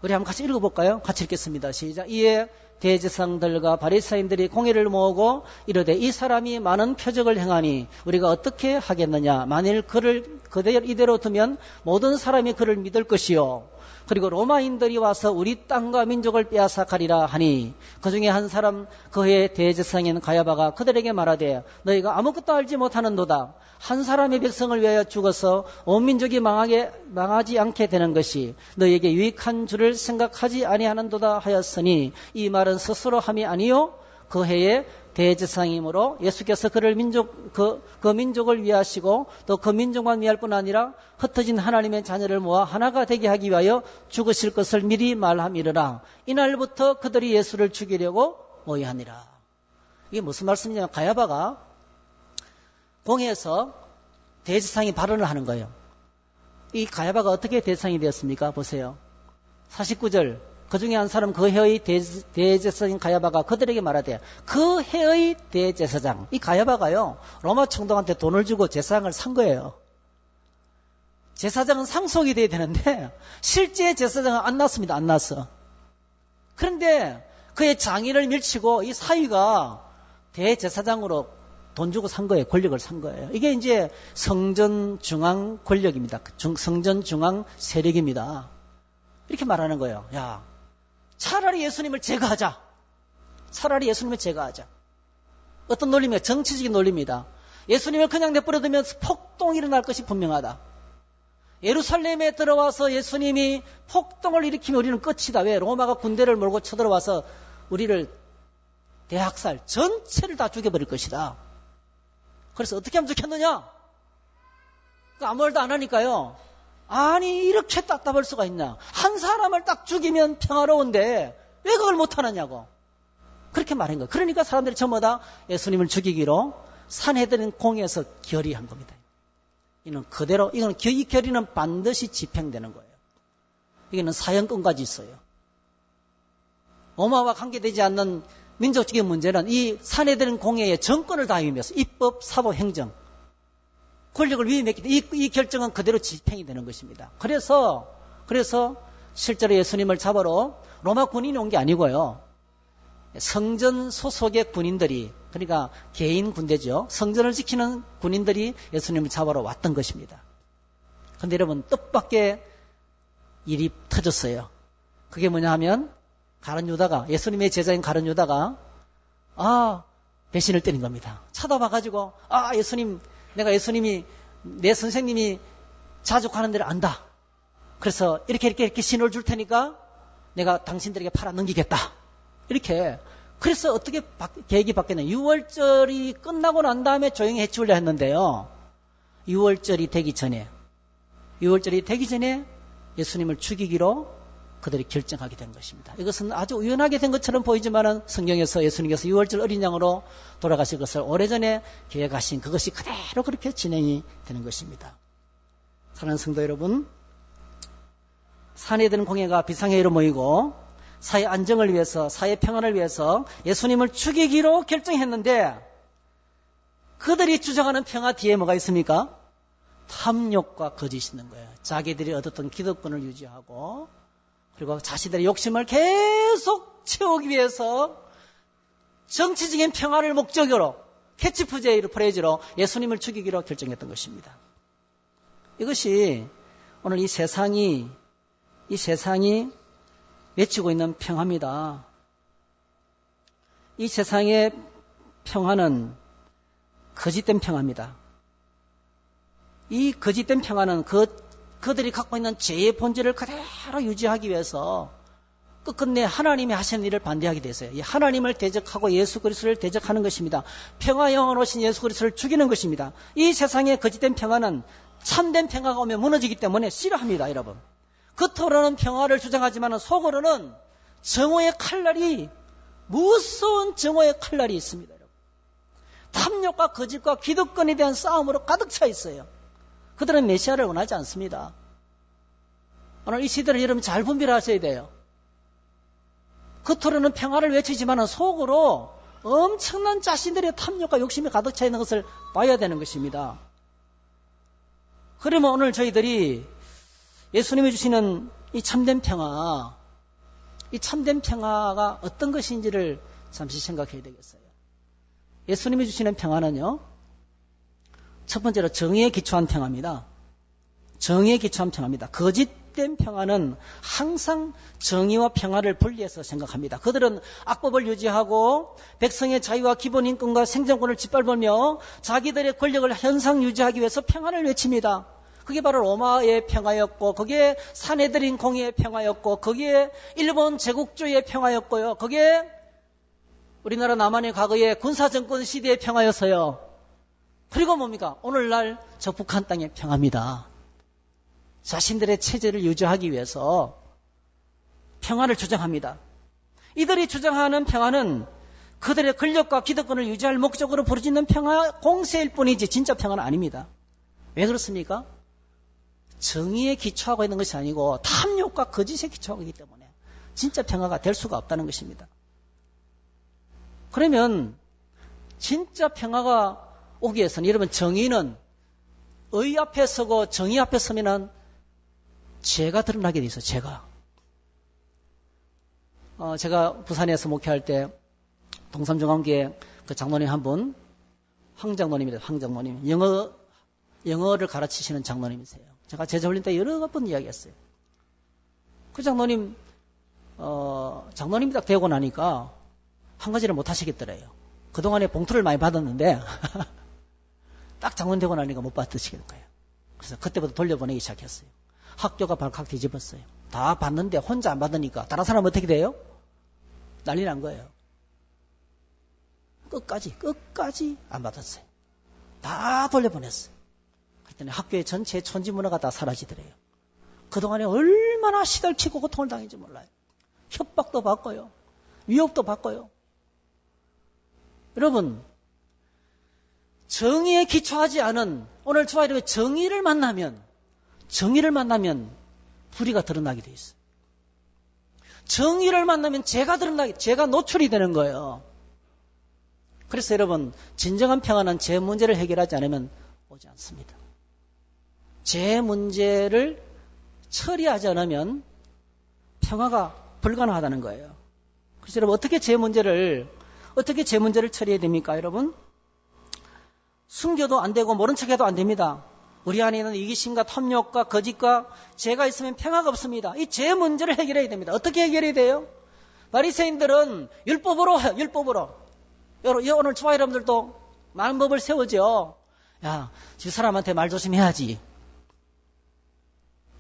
우리 한번 같이 읽어볼까요? 같이 읽겠습니다. 시작. 이에 대제사장들과 바리새인들이 공회를 모으고 이르되 이 사람이 많은 표적을 행하니 우리가 어떻게 하겠느냐. 만일 그를 이대로 두면 모든 사람이 그를 믿을 것이요. 그리고 로마인들이 와서 우리 땅과 민족을 빼앗아 가리라 하니 그중에 한 사람 그의 대제사장인 가야바가 그들에게 말하되 너희가 아무것도 알지 못하는도다. 한 사람의 백성을 위하여 죽어서 온 민족이 망하지 않게 되는 것이 너희에게 유익한 줄을 생각하지 아니하는도다 하였으니 이 말은 스스로 함이 아니요 그 해에 대제사장이므로 예수께서 그를 그 민족을 위하시고 또 그 민족만 위할 뿐 아니라 흩어진 하나님의 자녀를 모아 하나가 되게 하기 위하여 죽으실 것을 미리 말함이르라. 이날부터 그들이 예수를 죽이려고 모의하니라. 이게 무슨 말씀이냐면 가야바가 공회에서 대제사장이 발언을 하는 거예요. 이 가야바가 어떻게 대제사장이 되었습니까? 보세요. 49절. 그 중에 한 사람 그 해의 대제사장인 가야바가 그들에게 말하되 그 해의 대제사장. 이 가야바가요. 로마 총독한테 돈을 주고 제사장을 산 거예요. 제사장은 상속이 돼야 되는데 실제 제사장은 안 났습니다. 안 났어. 그런데 그의 장인을 밀치고 이 사위가 대제사장으로 돈 주고 산 거예요. 권력을 산 거예요. 이게 이제 성전 중앙 권력입니다. 성전 중앙 세력입니다. 이렇게 말하는 거예요. 야, 차라리 예수님을 제거하자. 차라리 예수님을 제거하자. 어떤 논리입니까? 정치적인 논리입니다. 예수님을 그냥 내버려두면 폭동이 일어날 것이 분명하다. 예루살렘에 들어와서 예수님이 폭동을 일으키면 우리는 끝이다. 왜? 로마가 군대를 몰고 쳐들어와서 우리를 대학살 전체를 다 죽여버릴 것이다. 그래서 어떻게 하면 좋겠느냐? 아무 말도 안 하니까요. 아니 이렇게 답답할 수가 있나? 한 사람을 딱 죽이면 평화로운데 왜 그걸 못하느냐고. 그렇게 말한 거예요. 그러니까 사람들이 전부 다 예수님을 죽이기로 산헤드린 공회에서 결의한 겁니다. 이는 그대로, 이 결의는 반드시 집행되는 거예요. 이게는 사형권까지 있어요. 로마와 관계되지 않는 민족적인 문제는 이 산헤드린 공회의 정권을 다 위임해서 입법, 사법, 행정 권력을 위임했기 때문에 이 결정은 그대로 집행이 되는 것입니다. 그래서 실제로 예수님을 잡으러 로마 군인이 온 게 아니고요. 성전 소속의 군인들이, 그러니까 개인 군대죠. 성전을 지키는 군인들이 예수님을 잡으러 왔던 것입니다. 그런데 여러분 뜻밖의 일이 터졌어요. 그게 뭐냐 하면 가룟 유다가, 예수님의 제자인 가룟 유다가 배신을 때린 겁니다. 쳐다봐가지고 내가 예수님이 내 선생님이 자족하는 데를 안다. 그래서 이렇게 신호를 줄 테니까 내가 당신들에게 팔아 넘기겠다. 이렇게. 그래서 어떻게 계획이 바뀌었냐. 6월절이 끝나고 난 다음에 조용히 해치우려 했는데요. 6월절이 되기 전에 예수님을 죽이기로 그들이 결정하게 된 것입니다. 이것은 아주 우연하게 된 것처럼 보이지만 성경에서 예수님께서 6월절 어린 양으로 돌아가실 것을 오래전에 계획하신 그것이 그대로 그렇게 진행이 되는 것입니다. 사랑하는 성도 여러분, 산헤드린 공회가 비상회의로 모이고 사회 안정을 위해서, 사회 평안을 위해서 예수님을 죽이기로 결정했는데 그들이 주장하는 평화 뒤에 뭐가 있습니까? 탐욕과 거짓이 있는 거예요. 자기들이 얻었던 기득권을 유지하고 그리고 자신들의 욕심을 계속 채우기 위해서 정치적인 평화를 목적으로 프레이즈로 예수님을 죽이기로 결정했던 것입니다. 이것이 오늘 이 세상이 외치고 있는 평화입니다. 이 세상의 평화는 거짓된 평화입니다. 이 거짓된 평화는 그들이 갖고 있는 죄의 본질을 그대로 유지하기 위해서 끝끝내 하나님이 하시는 일을 반대하게 돼서요. 이 하나님을 대적하고 예수 그리스도를 대적하는 것입니다. 평화 영원 오신 예수 그리스도를 죽이는 것입니다. 이 세상의 거짓된 평화는 참된 평화가 오면 무너지기 때문에 싫어합니다, 여러분. 겉으로는 평화를 주장하지만 속으로는 정오의 칼날이, 무서운 정오의 칼날이 있습니다, 여러분. 탐욕과 거짓과 기득권에 대한 싸움으로 가득 차 있어요. 그들은 메시아를 원하지 않습니다. 오늘 이 시대를 여러분 잘 분별하셔야 돼요. 겉으로는 평화를 외치지만 속으로 엄청난 자신들의 탐욕과 욕심이 가득 차 있는 것을 봐야 되는 것입니다. 그러면 오늘 저희들이 예수님이 주시는 이 참된 평화, 이 참된 평화가 어떤 것인지를 잠시 생각해야 되겠어요. 예수님이 주시는 평화는요, 첫 번째로 정의에 기초한 평화입니다. 정의에 기초한 평화입니다. 거짓된 평화는 항상 정의와 평화를 분리해서 생각합니다. 그들은 악법을 유지하고 백성의 자유와 기본 인권과 생존권을 짓밟으며 자기들의 권력을 현상 유지하기 위해서 평화를 외칩니다. 그게 바로 로마의 평화였고, 그게 사내들인 공의의 평화였고, 그게 일본 제국주의의 평화였고요. 그게 우리나라 남한의 과거의 군사정권 시대의 평화였어요. 그리고 뭡니까? 오늘날 저 북한 땅의 평화입니다. 자신들의 체제를 유지하기 위해서 평화를 주장합니다. 이들이 주장하는 평화는 그들의 권력과 기득권을 유지할 목적으로 부르짖는 평화 공세일 뿐이지 진짜 평화는 아닙니다. 왜 그렇습니까? 정의에 기초하고 있는 것이 아니고 탐욕과 거짓에 기초하고 있기 때문에 진짜 평화가 될 수가 없다는 것입니다. 그러면 진짜 평화가 오기 위해서는, 여러분, 정의는 의 앞에 서고 정의 앞에 서면은 죄가 드러나게 돼 있어요. 제가 부산에서 목회할 때 동삼중앙교회 그 장로님 한 분, 황장로님입니다. 황장로님. 영어를 가르치시는 장로님이세요. 제가 제자 훈련 때 여러 번 이야기했어요. 그 장로님, 장로님이 딱 되고 나니까 한 가지를 못 하시겠더래요. 그동안에 봉투를 많이 받았는데, 딱 장로님 되고 나니까 못 받으시겠는 거예요. 그래서 그때부터 돌려보내기 시작했어요. 학교가 발칵 뒤집었어요. 다 받는데 혼자 안 받으니까 다른 사람은 어떻게 돼요? 난리 난 거예요. 끝까지 안 받았어요. 다 돌려보냈어요. 그랬더니 학교의 전체 천지 문화가 다 사라지더래요. 그동안에 얼마나 시달치고 고통을 당했는지 몰라요. 협박도 받고요. 위협도 받고요. 여러분, 정의에 기초하지 않은, 오늘 저와 이렇게 정의를 만나면 불의가 드러나게 돼 있어요. 정의를 만나면 죄가 노출이 되는 거예요. 그래서 여러분, 진정한 평화는 죄 문제를 해결하지 않으면 오지 않습니다. 죄 문제를 처리하지 않으면 평화가 불가능하다는 거예요. 그래서 여러분, 어떻게 죄 문제를 처리해야 됩니까, 여러분? 숨겨도 안 되고 모른 척해도 안 됩니다. 우리 안에 있는 이기심과 탐욕과 거짓과 죄가 있으면 평화가 없습니다. 이 죄 문제를 해결해야 됩니다. 어떻게 해결해야 돼요? 바리새인들은 율법으로 해요. 율법으로. 오늘 저와 여러분들도 많은 법을 세우죠. 야, 집사람한테 말 조심해야지.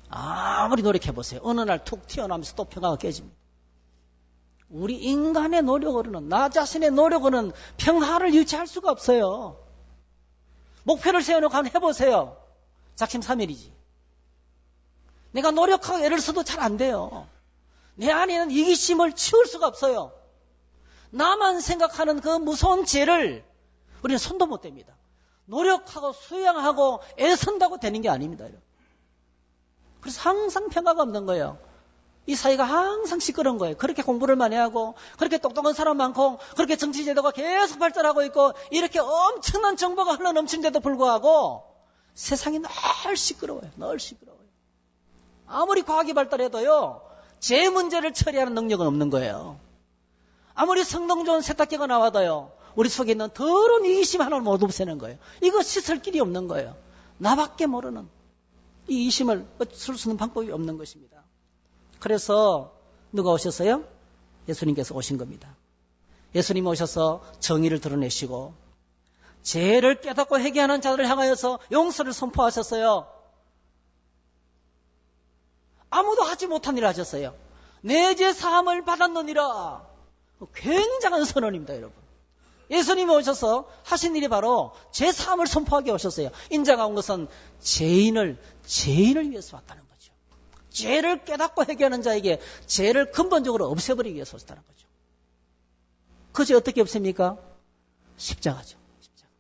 아무리 노력해보세요. 어느 날 툭 튀어나오면서 또 평화가 깨집니다. 우리 인간의 노력으로는, 나 자신의 노력으로는 평화를 유지할 수가 없어요. 목표를 세워놓고 한번 해보세요. 작심삼일이지. 내가 노력하고 애를 써도 잘 안 돼요. 내 안에 있는 이기심을 치울 수가 없어요. 나만 생각하는 그 무서운 죄를 우리는 손도 못 댑니다. 노력하고 수양하고 애쓴다고 되는 게 아닙니다. 그래서 항상 평화가 없는 거예요. 이 사회가 항상 시끄러운 거예요. 그렇게 공부를 많이 하고, 그렇게 똑똑한 사람 많고, 그렇게 정치제도가 계속 발전하고 있고, 이렇게 엄청난 정보가 흘러넘치는데도 불구하고 세상이 늘 시끄러워요. 아무리 과학이 발달해도요, 제 문제를 처리하는 능력은 없는 거예요. 아무리 성능 좋은 세탁기가 나와도요, 우리 속에 있는 더러운 이기심 하나를 못 없애는 거예요. 이거 씻을 길이 없는 거예요. 나밖에 모르는 이 이기심을 없앨 수 있는 방법이 없는 것입니다. 그래서 누가 오셨어요? 예수님께서 오신 겁니다. 예수님이 오셔서 정의를 드러내시고 죄를 깨닫고 회개하는 자들을 향하여서 용서를 선포하셨어요. 아무도 하지 못한 일을 하셨어요. 내 죄 사함을 받았느니라. 굉장한 선언입니다, 여러분. 예수님이 오셔서 하신 일이 바로 죄 사함을 선포하게 오셨어요. 인자가 온 것은 죄인을 위해서 왔다는 거죠. 죄를 깨닫고 회개하는 자에게 죄를 근본적으로 없애버리기 위해서 오셨다는 거죠. 그 죄 어떻게 없앱니까? 십자가죠. 십자가.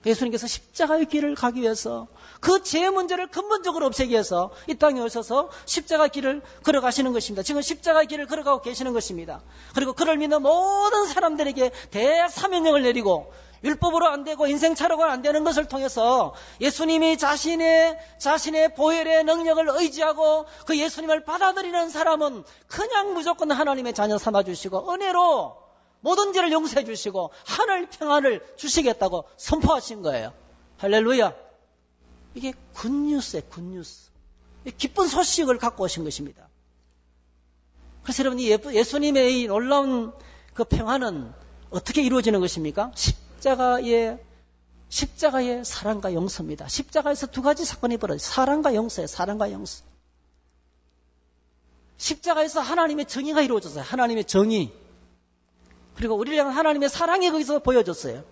예수님께서 십자가의 길을 가기 위해서 그 죄 문제를 근본적으로 없애기 위해서 이 땅에 오셔서 십자가 길을 걸어가시는 것입니다. 지금 십자가 길을 걸어가고 계시는 것입니다. 그리고 그를 믿는 모든 사람들에게 대사명령을 내리고 율법으로 안 되고 인생 차로가 안 되는 것을 통해서 예수님이 자신의 보혈의 능력을 의지하고 그 예수님을 받아들이는 사람은 그냥 무조건 하나님의 자녀 삼아주시고 은혜로 모든 죄를 용서해 주시고 하늘 평안을 주시겠다고 선포하신 거예요. 할렐루야. 이게 굿뉴스예요. 굿뉴스. 기쁜 소식을 갖고 오신 것입니다. 그래서 여러분 예수님의 이 놀라운 그 평안은 어떻게 이루어지는 것입니까? 십자가의 사랑과 용서입니다. 십자가에서 두 가지 사건이 벌어져요. 사랑과 용서예요. 사랑과 용서. 십자가에서 하나님의 정의가 이루어졌어요. 하나님의 정의. 그리고 우리를 향한 하나님의 사랑이 거기서 보여졌어요.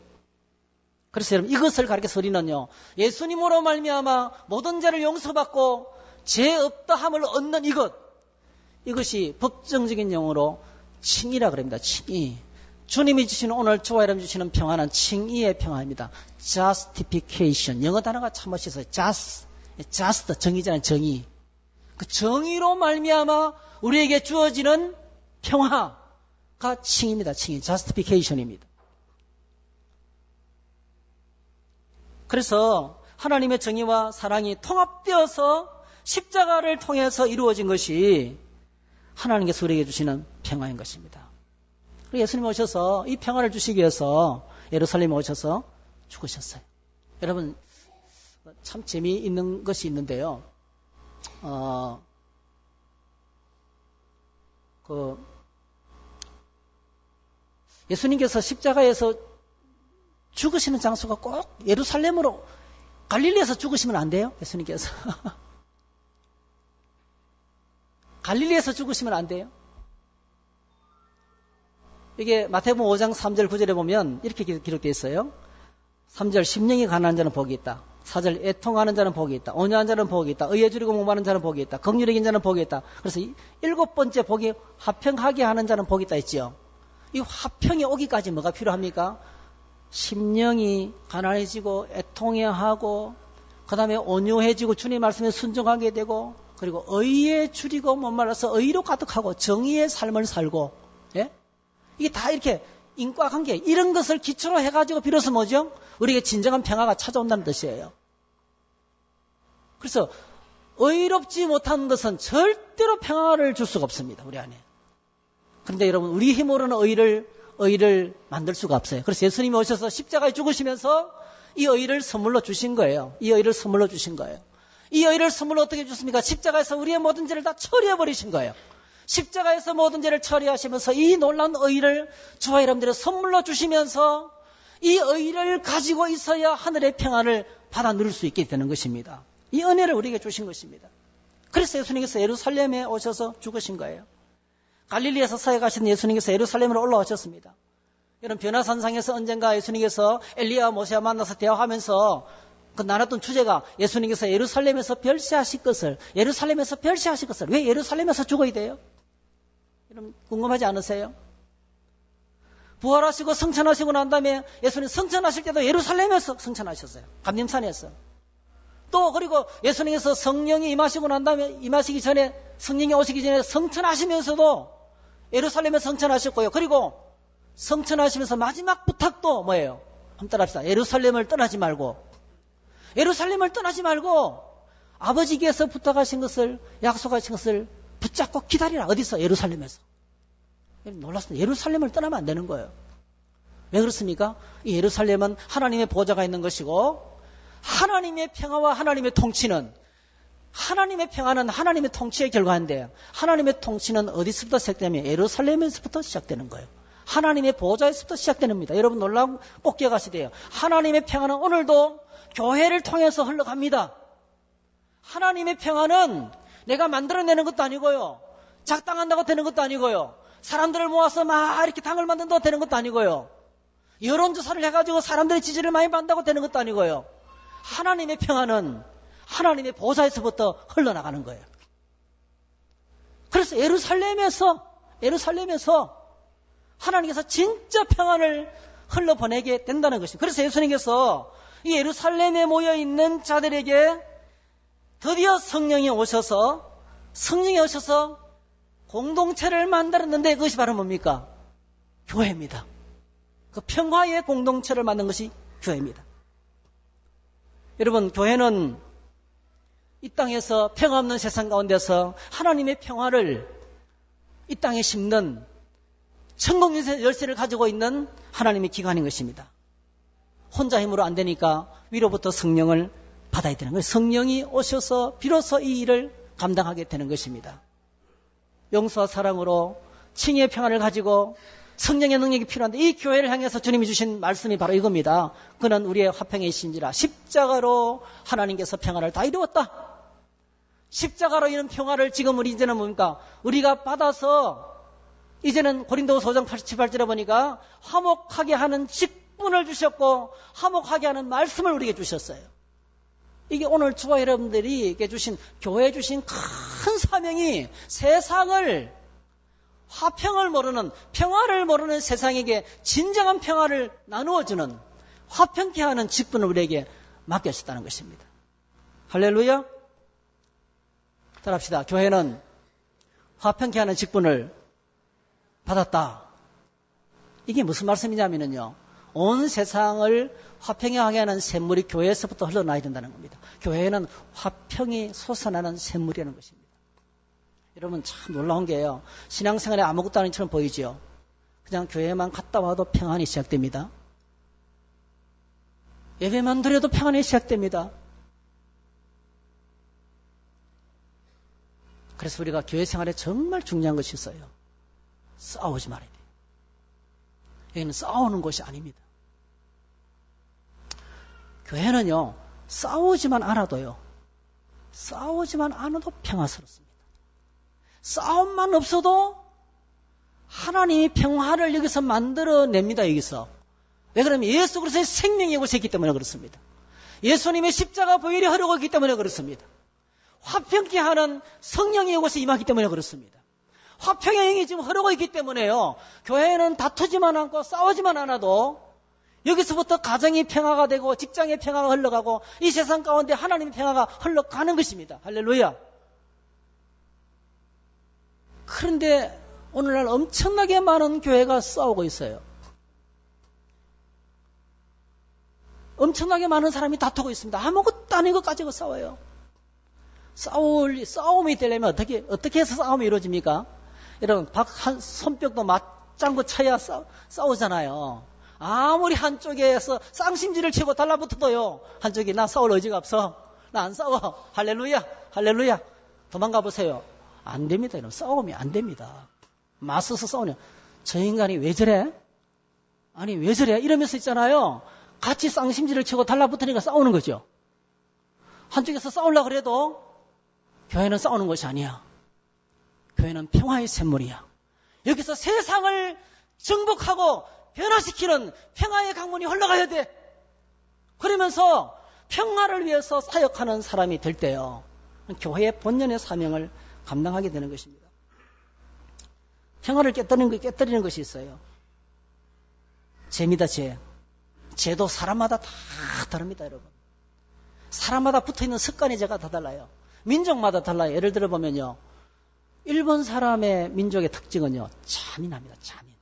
그래서 여러분 이것을 가르쳐서 우리는요. 예수님으로 말미암아 모든 죄를 용서받고 죄 없다함을 얻는 이것이 법정적인 용어로 칭의라 그럽니다. 칭의. 주님이 주시는 오늘 저와 여러분 주시는 평안은 칭의의 평안입니다. justification. 영어 단어가 참 멋있어요. just 정의잖아요. 정의. 그 정의로 말미암아 우리에게 주어지는 평화가 칭의입니다. 칭의. justification입니다. 그래서 하나님의 정의와 사랑이 통합되어서 십자가를 통해서 이루어진 것이 하나님께서 우리에게 주시는 평화인 것입니다. 예수님 오셔서 이 평화를 주시기 위해서 예루살렘에 오셔서 죽으셨어요. 여러분 참 재미있는 것이 있는데요. 예수님께서 십자가에서 죽으시는 장소가 꼭 예루살렘으로 갈릴리에서 죽으시면 안 돼요. 예수님께서 갈릴리에서 죽으시면 안 돼요. 이게 마태복음 5장 3절 9절에 보면 이렇게 기록되어 있어요. 3절 심령이 가난한 자는 복이 있다. 4절 애통하는 자는 복이 있다. 온유한 자는 복이 있다. 의에 줄이고 목마른 자는 복이 있다. 긍휼히 여긴 자는 복이 있다. 그래서 7번째 복이 화평하게 하는 자는 복이 있다 했지요. 이 화평이 오기까지 뭐가 필요합니까? 심령이 가난해지고 애통해하고 그 다음에 온유해지고 주님 말씀에 순종하게 되고 그리고 의에 줄이고 목말라서 의로 가득하고 정의의 삶을 살고 예? 이게 다 이렇게 인과관계 이런 것을 기초로 해가지고 비로소 뭐죠? 우리에게 진정한 평화가 찾아온다는 뜻이에요. 그래서 의롭지 못한 것은 절대로 평화를 줄 수가 없습니다. 우리 안에. 그런데 여러분 우리 힘으로는 의를 만들 수가 없어요. 그래서 예수님이 오셔서 십자가에 죽으시면서 이 의를 선물로 주신 거예요. 이 의를 선물로 주신 거예요. 이 의를 선물로 어떻게 주십니까? 십자가에서 우리의 모든 죄를 다 처리해버리신 거예요. 십자가에서 모든 죄를 처리하시면서 이 놀라운 의를 저와 여러분들의 선물로 주시면서 이 의를 가지고 있어야 하늘의 평안을 받아 누릴 수 있게 되는 것입니다. 이 은혜를 우리에게 주신 것입니다. 그래서 예수님께서 예루살렘에 오셔서 죽으신 거예요. 갈릴리에서 사역하신 예수님께서 예루살렘으로 올라오셨습니다. 이런 변화산상에서 언젠가 예수님께서 엘리야와 모세와 만나서 대화하면서 그 나눴던 주제가 예수님께서 예루살렘에서 별세하실 것을 왜 예루살렘에서 죽어야 돼요? 여러분 궁금하지 않으세요? 부활하시고 성천하시고 난 다음에 예수님 성천하실 때도 예루살렘에서 성천하셨어요. 감림산에서. 또 그리고 예수님께서 성령이 임하시고 난 다음에 임하시기 전에 성령이 오시기 전에 성천하시면서도 예루살렘에 성천하셨고요. 그리고 성천하시면서 마지막 부탁도 뭐예요? 한번 따라합시다. 예루살렘을 떠나지 말고 아버지께서 부탁하신 것을 약속하신 것을 붙잡고 기다리라. 어디서? 예루살렘에서. 놀랐습니다. 예루살렘을 떠나면 안 되는 거예요. 왜 그렇습니까? 이 예루살렘은 하나님의 보좌가 있는 것이고 하나님의 평화와 하나님의 통치는 하나님의 평화는 하나님의 통치의 결과인데 하나님의 통치는 어디서부터 시작되냐면 예루살렘에서부터 시작되는 거예요. 하나님의 보좌에서부터 시작되는 겁니다. 여러분 놀라운 꼭 기억하셔야 돼요. 하나님의 평화는 오늘도 교회를 통해서 흘러갑니다. 하나님의 평화는 내가 만들어내는 것도 아니고요. 작당한다고 되는 것도 아니고요. 사람들을 모아서 막 이렇게 당을 만든다고 되는 것도 아니고요. 여론조사를 해가지고 사람들의 지지를 많이 받는다고 되는 것도 아니고요. 하나님의 평화는 하나님의 보좌에서부터 흘러나가는 거예요. 그래서 예루살렘에서 하나님께서 진짜 평안을 흘러보내게 된다는 것입니다. 그래서 예수님께서 이 예루살렘에 모여있는 자들에게 드디어 성령이 오셔서 공동체를 만들었는데 그것이 바로 뭡니까? 교회입니다. 그 평화의 공동체를 만든 것이 교회입니다. 여러분, 교회는 이 땅에서 평화 없는 세상 가운데서 하나님의 평화를 이 땅에 심는 천국 열쇠를 가지고 있는 하나님의 기관인 것입니다. 혼자 힘으로 안 되니까 위로부터 성령을 받아야 되는 거예요. 성령이 오셔서 비로소 이 일을 감당하게 되는 것입니다. 용서와 사랑으로 칭의의 평화를 가지고 성령의 능력이 필요한데 이 교회를 향해서 주님이 주신 말씀이 바로 이겁니다. 그는 우리의 화평의 신지라 십자가로 하나님께서 평화를 다 이루었다. 십자가로 이런 평화를 지금 우리 이제는 뭡니까? 우리가 받아서 이제는 고린도후서 5장 88절에 보니까 화목하게 하는 직분을 주셨고 화목하게 하는 말씀을 우리에게 주셨어요. 이게 오늘 저와 여러분들이 주신 교회에 주신 큰 사명이 세상을 화평을 모르는 평화를 모르는 세상에게 진정한 평화를 나누어주는 화평케 하는 직분을 우리에게 맡겼었다는 것입니다. 할렐루야. 따라합시다. 교회는 화평케 하는 직분을 받았다. 이게 무슨 말씀이냐면요. 온 세상을 화평하게 하는 샘물이 교회에서부터 흘러나야 된다는 겁니다. 교회는 화평이 솟아나는 샘물이라는 것입니다. 여러분 참 놀라운 게요. 신앙생활에 아무것도 아닌 것처럼 보이죠. 그냥 교회만 갔다 와도 평안이 시작됩니다. 예배만 드려도 평안이 시작됩니다. 그래서 우리가 교회 생활에 정말 중요한 것이 있어요. 싸우지 말아야 돼요. 여기는 싸우는 곳이 아닙니다. 교회는요, 싸우지만 않아도 평화스럽습니다. 싸움만 없어도 하나님이 평화를 여기서 만들어냅니다, 여기서. 왜 그러면 예수 그리스도의 생명이 오셨기 때문에 그렇습니다. 예수님의 십자가 보혈이 흐르고 있기 때문에 그렇습니다. 화평케 하는 성령이 이곳에 임하기 때문에 그렇습니다. 화평의 영이 지금 흐르고 있기 때문에요. 교회는 다투지만 않고 싸우지만 않아도 여기서부터 가정이 평화가 되고 직장의 평화가 흘러가고 이 세상 가운데 하나님의 평화가 흘러가는 것입니다. 할렐루야. 그런데 오늘날 엄청나게 많은 교회가 싸우고 있어요. 엄청나게 많은 사람이 다투고 있습니다. 아무것도 아닌 것 가지고 싸워요. 싸움이 되려면 어떻게 해서 싸움이 이루어집니까? 여러분, 손뼉도 맞장구 쳐야 싸우잖아요. 아무리 한쪽에서 쌍심지를 치고 달라붙어도요, 한쪽이 나 싸울 의지가 없어. 나 안 싸워. 할렐루야, 할렐루야. 도망가 보세요. 안 됩니다. 이런 싸움이 안 됩니다. 맞서서 싸우냐. 저 인간이 왜 저래? 아니, 왜 저래? 이러면서 있잖아요. 같이 쌍심지를 치고 달라붙으니까 싸우는 거죠. 한쪽에서 싸우려고 그래도 교회는 싸우는 것이 아니야. 교회는 평화의 샘물이야. 여기서 세상을 정복하고 변화시키는 평화의 강문이 흘러가야 돼. 그러면서 평화를 위해서 사역하는 사람이 될 때요. 교회의 본연의 사명을 감당하게 되는 것입니다. 평화를 깨뜨리는 것이 있어요. 죄입니다, 죄. 죄도 사람마다 다 다릅니다, 여러분. 사람마다 붙어있는 습관이 죄가 다 달라요. 민족마다 달라요. 예를 들어 보면요. 일본 사람의 민족의 특징은요. 잔인합니다. 잔인.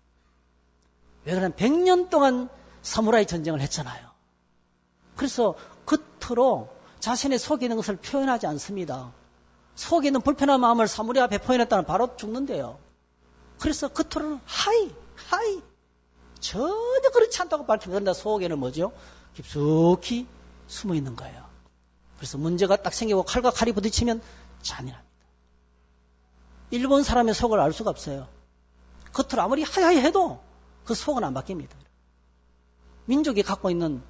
왜 그러냐면 100년 동안 사무라이 전쟁을 했잖아요. 그래서 겉으로 자신의 속에 있는 것을 표현하지 않습니다. 속에 있는 불편한 마음을 사무라이 앞에 표현했다면 바로 죽는데요. 그래서 겉으로는 하이. 전혀 그렇지 않다고 밝힙니다. 그런데 속에는 뭐죠? 깊숙이 숨어 있는 거예요. 그래서 문제가 딱 생기고 칼과 칼이 부딪히면 잔인합니다. 일본 사람의 속을 알 수가 없어요. 겉으로 아무리 하야히 해도 그 속은 안 바뀝니다. 민족이 갖고 있는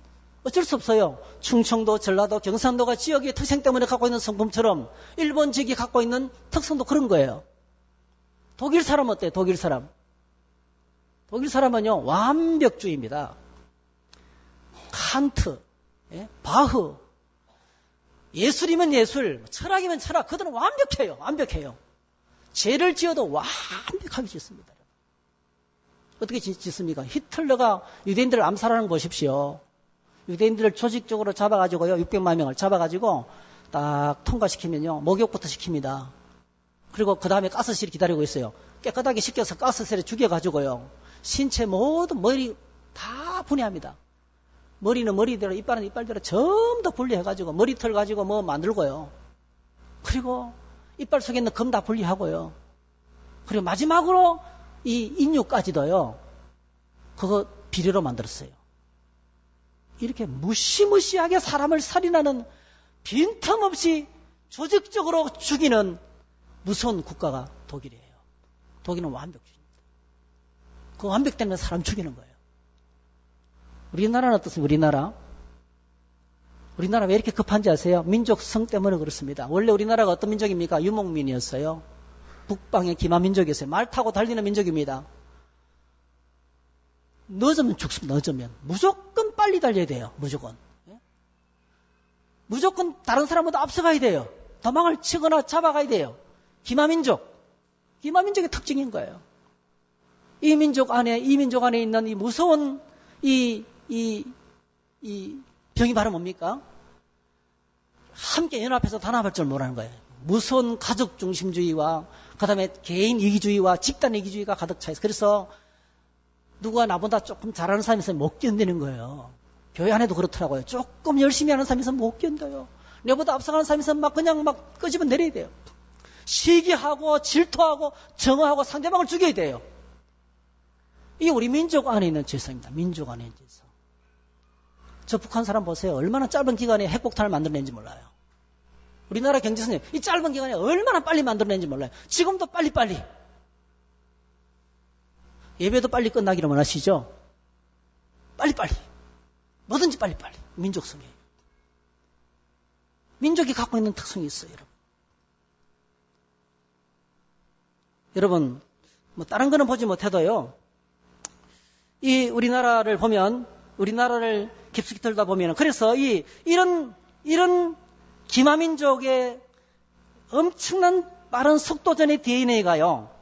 어쩔 수 없어요. 충청도, 전라도, 경상도가 지역의 특성 때문에 갖고 있는 성품처럼 일본 지역이 갖고 있는 특성도 그런 거예요. 독일 사람 어때요? 독일 사람. 독일 사람은요. 완벽주의입니다. 칸트, 바흐, 예술이면 예술, 철학이면 철학. 그들은 완벽해요. 죄를 지어도 완벽하게 짓습니다. 어떻게 짓습니까? 히틀러가 유대인들을 암살하는 거 보십시오. 유대인들을 조직적으로 잡아가지고요. 600만 명을 잡아가지고 딱 통과시키면요. 목욕부터 시킵니다. 그리고 그 다음에 가스실이 기다리고 있어요. 깨끗하게 씻겨서 가스실에 죽여가지고요. 신체 모든 머리 다 분해합니다. 머리는 머리대로, 이빨은 이빨대로 전부 다 분리해가지고 머리털 가지고 뭐 만들고요. 그리고 이빨 속에 있는 검 다 분리하고요. 그리고 마지막으로 이 인육까지도요. 그거 비료로 만들었어요. 이렇게 무시무시하게 사람을 살인하는 빈틈없이 조직적으로 죽이는 무서운 국가가 독일이에요. 독일은 완벽주의입니다. 그 완벽 때문에 사람 죽이는 거예요. 우리나라는 어떻습니까? 우리나라 왜 이렇게 급한지 아세요? 민족성 때문에 그렇습니다. 원래 우리나라가 어떤 민족입니까? 유목민이었어요. 북방의 기마민족이었어요. 말 타고 달리는 민족입니다. 늦으면 죽습니다. 늦으면. 무조건 빨리 달려야 돼요. 무조건. 무조건 다른 사람보다 앞서가야 돼요. 도망을 치거나 잡아가야 돼요. 기마민족. 기마민족의 특징인 거예요. 이 민족 안에 있는 이 무서운 이 병이 바로 뭡니까? 함께 연합해서 단합할 줄 모르는 거예요. 무서운 가족 중심주의와 그 다음에 개인 이기주의와 집단 이기주의가 가득 차 있어요. 그래서 누가 나보다 조금 잘하는 사람이 있으면 못 견디는 거예요. 교회 안에도 그렇더라고요. 조금 열심히 하는 사람이 있으면 못 견뎌요. 내보다 앞서가는 사람이 있으면 그냥 끄집어 내려야 돼요. 시기하고 질투하고 정오하고 상대방을 죽여야 돼요. 이게 우리 민족 안에 있는 죄성입니다. 민족 안에 있는 죄성. 저 북한 사람 보세요. 얼마나 짧은 기간에 핵폭탄을 만들어낸지 몰라요. 우리나라 경제선생 이 짧은 기간에 얼마나 빨리 만들어낸지 몰라요. 지금도 빨리빨리. 예배도 빨리 끝나기를 원하시죠? 빨리빨리. 뭐든지 빨리빨리. 민족성이에요. 민족이 갖고 있는 특성이 있어요, 여러분. 여러분, 뭐 다른 거는 보지 못해도요. 이 우리나라를 보면, 우리나라를 깊숙이 들다 보면, 그래서 이런 기마민족의 엄청난 빠른 속도전의 DNA가요.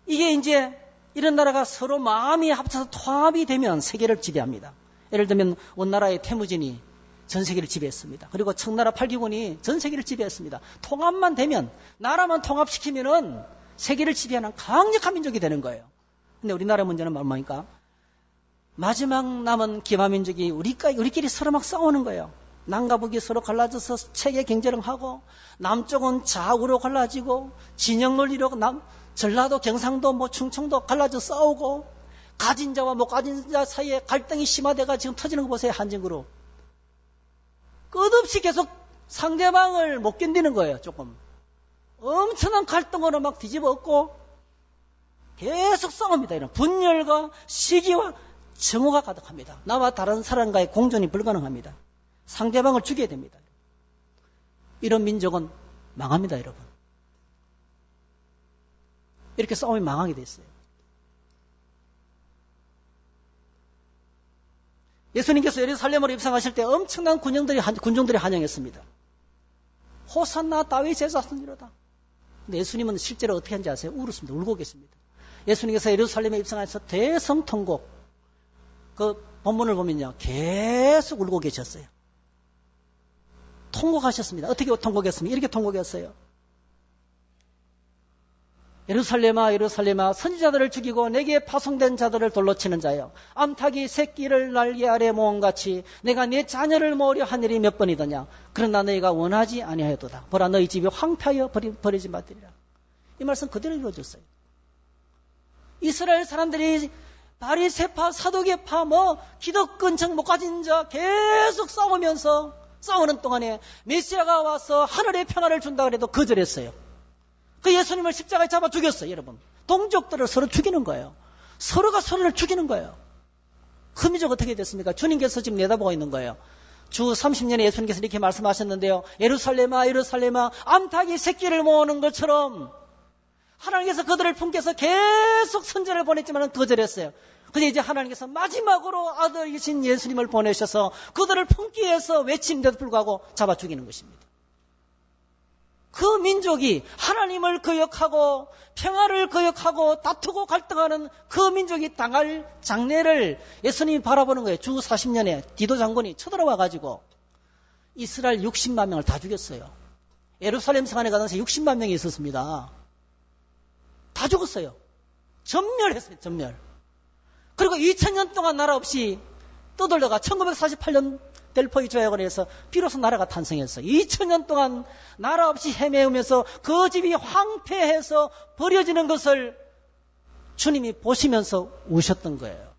이게 이제 이런 나라가 서로 마음이 합쳐서 통합이 되면 세계를 지배합니다. 예를 들면 원나라의 태무진이 전 세계를 지배했습니다. 그리고 청나라 팔기군이 전 세계를 지배했습니다. 통합만 되면, 나라만 통합시키면은 세계를 지배하는 강력한 민족이 되는 거예요. 근데 우리나라 문제는 뭡니까? 마지막 남은 기마민족이 우리끼리 서로 막 싸우는 거예요. 남과 북이 서로 갈라져서 체계 경쟁하고, 남쪽은 좌우로 갈라지고, 진영 논리로 전라도, 경상도, 충청도 갈라져 싸우고, 가진 자와 못 가진 자 사이에 갈등이 심화돼가 지금 터지는 거 보세요. 한진그룹. 끝없이 계속 상대방을 못 견디는 거예요. 조금. 엄청난 갈등으로 막 뒤집어 엎고 계속 싸웁니다. 이런 분열과 시기와 정오가 가득합니다. 나와 다른 사람과의 공존이 불가능합니다. 상대방을 죽여야 됩니다. 이런 민족은 망합니다, 여러분. 이렇게 싸우면 망하게 돼 있어요. 예수님께서 예루살렘으로 입성하실 때 엄청난 군중들이 환영했습니다. 호산나 다윗의 자손이로다. 근데 예수님은 실제로 어떻게 한지 아세요? 울었습니다. 울고 계십니다. 예수님께서 예루살렘에 입성하셔서 대성통곡, 그 본문을 보면요, 계속 울고 계셨어요. 통곡하셨습니다. 어떻게 통곡했습니까? 이렇게 통곡했어요. 예루살렘아 예루살렘아 선지자들을 죽이고 내게 파송된 자들을 돌로 치는 자여, 암탉이 새끼를 날개 아래 모음같이 내가 내 자녀를 모으려 한 일이 몇 번이더냐. 그러나 너희가 원하지 아니하였도다. 보라 너희 집이 황폐하여 버려진 바들이라. 이 말씀 그대로 이루어졌어요. 이스라엘 사람들이 바리새파, 사두개파, 기득권 정 못 가진 자 계속 싸우면서 싸우는 동안에 메시아가 와서 하늘의 평화를 준다 그래도 거절했어요. 그 예수님을 십자가에 잡아 죽였어요, 여러분. 동족들을 서로 죽이는 거예요. 서로가 서로를 죽이는 거예요. 그 민족 어떻게 됐습니까? 주님께서 지금 내다보고 있는 거예요. 주 30년에 예수님께서 이렇게 말씀하셨는데요. 예루살렘아 예루살렘아 암탉이 새끼를 모으는 것처럼 하나님께서 그들을 품께서 계속 선전을 보냈지만 거절했어요. 근데 이제 하나님께서 마지막으로 아들이신 예수님을 보내셔서 그들을 품기 위해서 외치는데도 불구하고 잡아 죽이는 것입니다. 그 민족이 하나님을 거역하고 평화를 거역하고 다투고 갈등하는 그 민족이 당할 장례를 예수님이 바라보는 거예요. 주 40년에 디도 장군이 쳐들어와 가지고 이스라엘 60만 명을 다 죽였어요. 예루살렘 성 안에 가당시 60만 명이 있었습니다. 다 죽었어요. 전멸했어요. 전멸. 그리고 2000년 동안 나라 없이 떠돌다가 1948년 델포이 조약원에서 비로소 나라가 탄생했어요. 2000년 동안 나라 없이 헤매우면서 그 집이 황폐해서 버려지는 것을 주님이 보시면서 우셨던 거예요.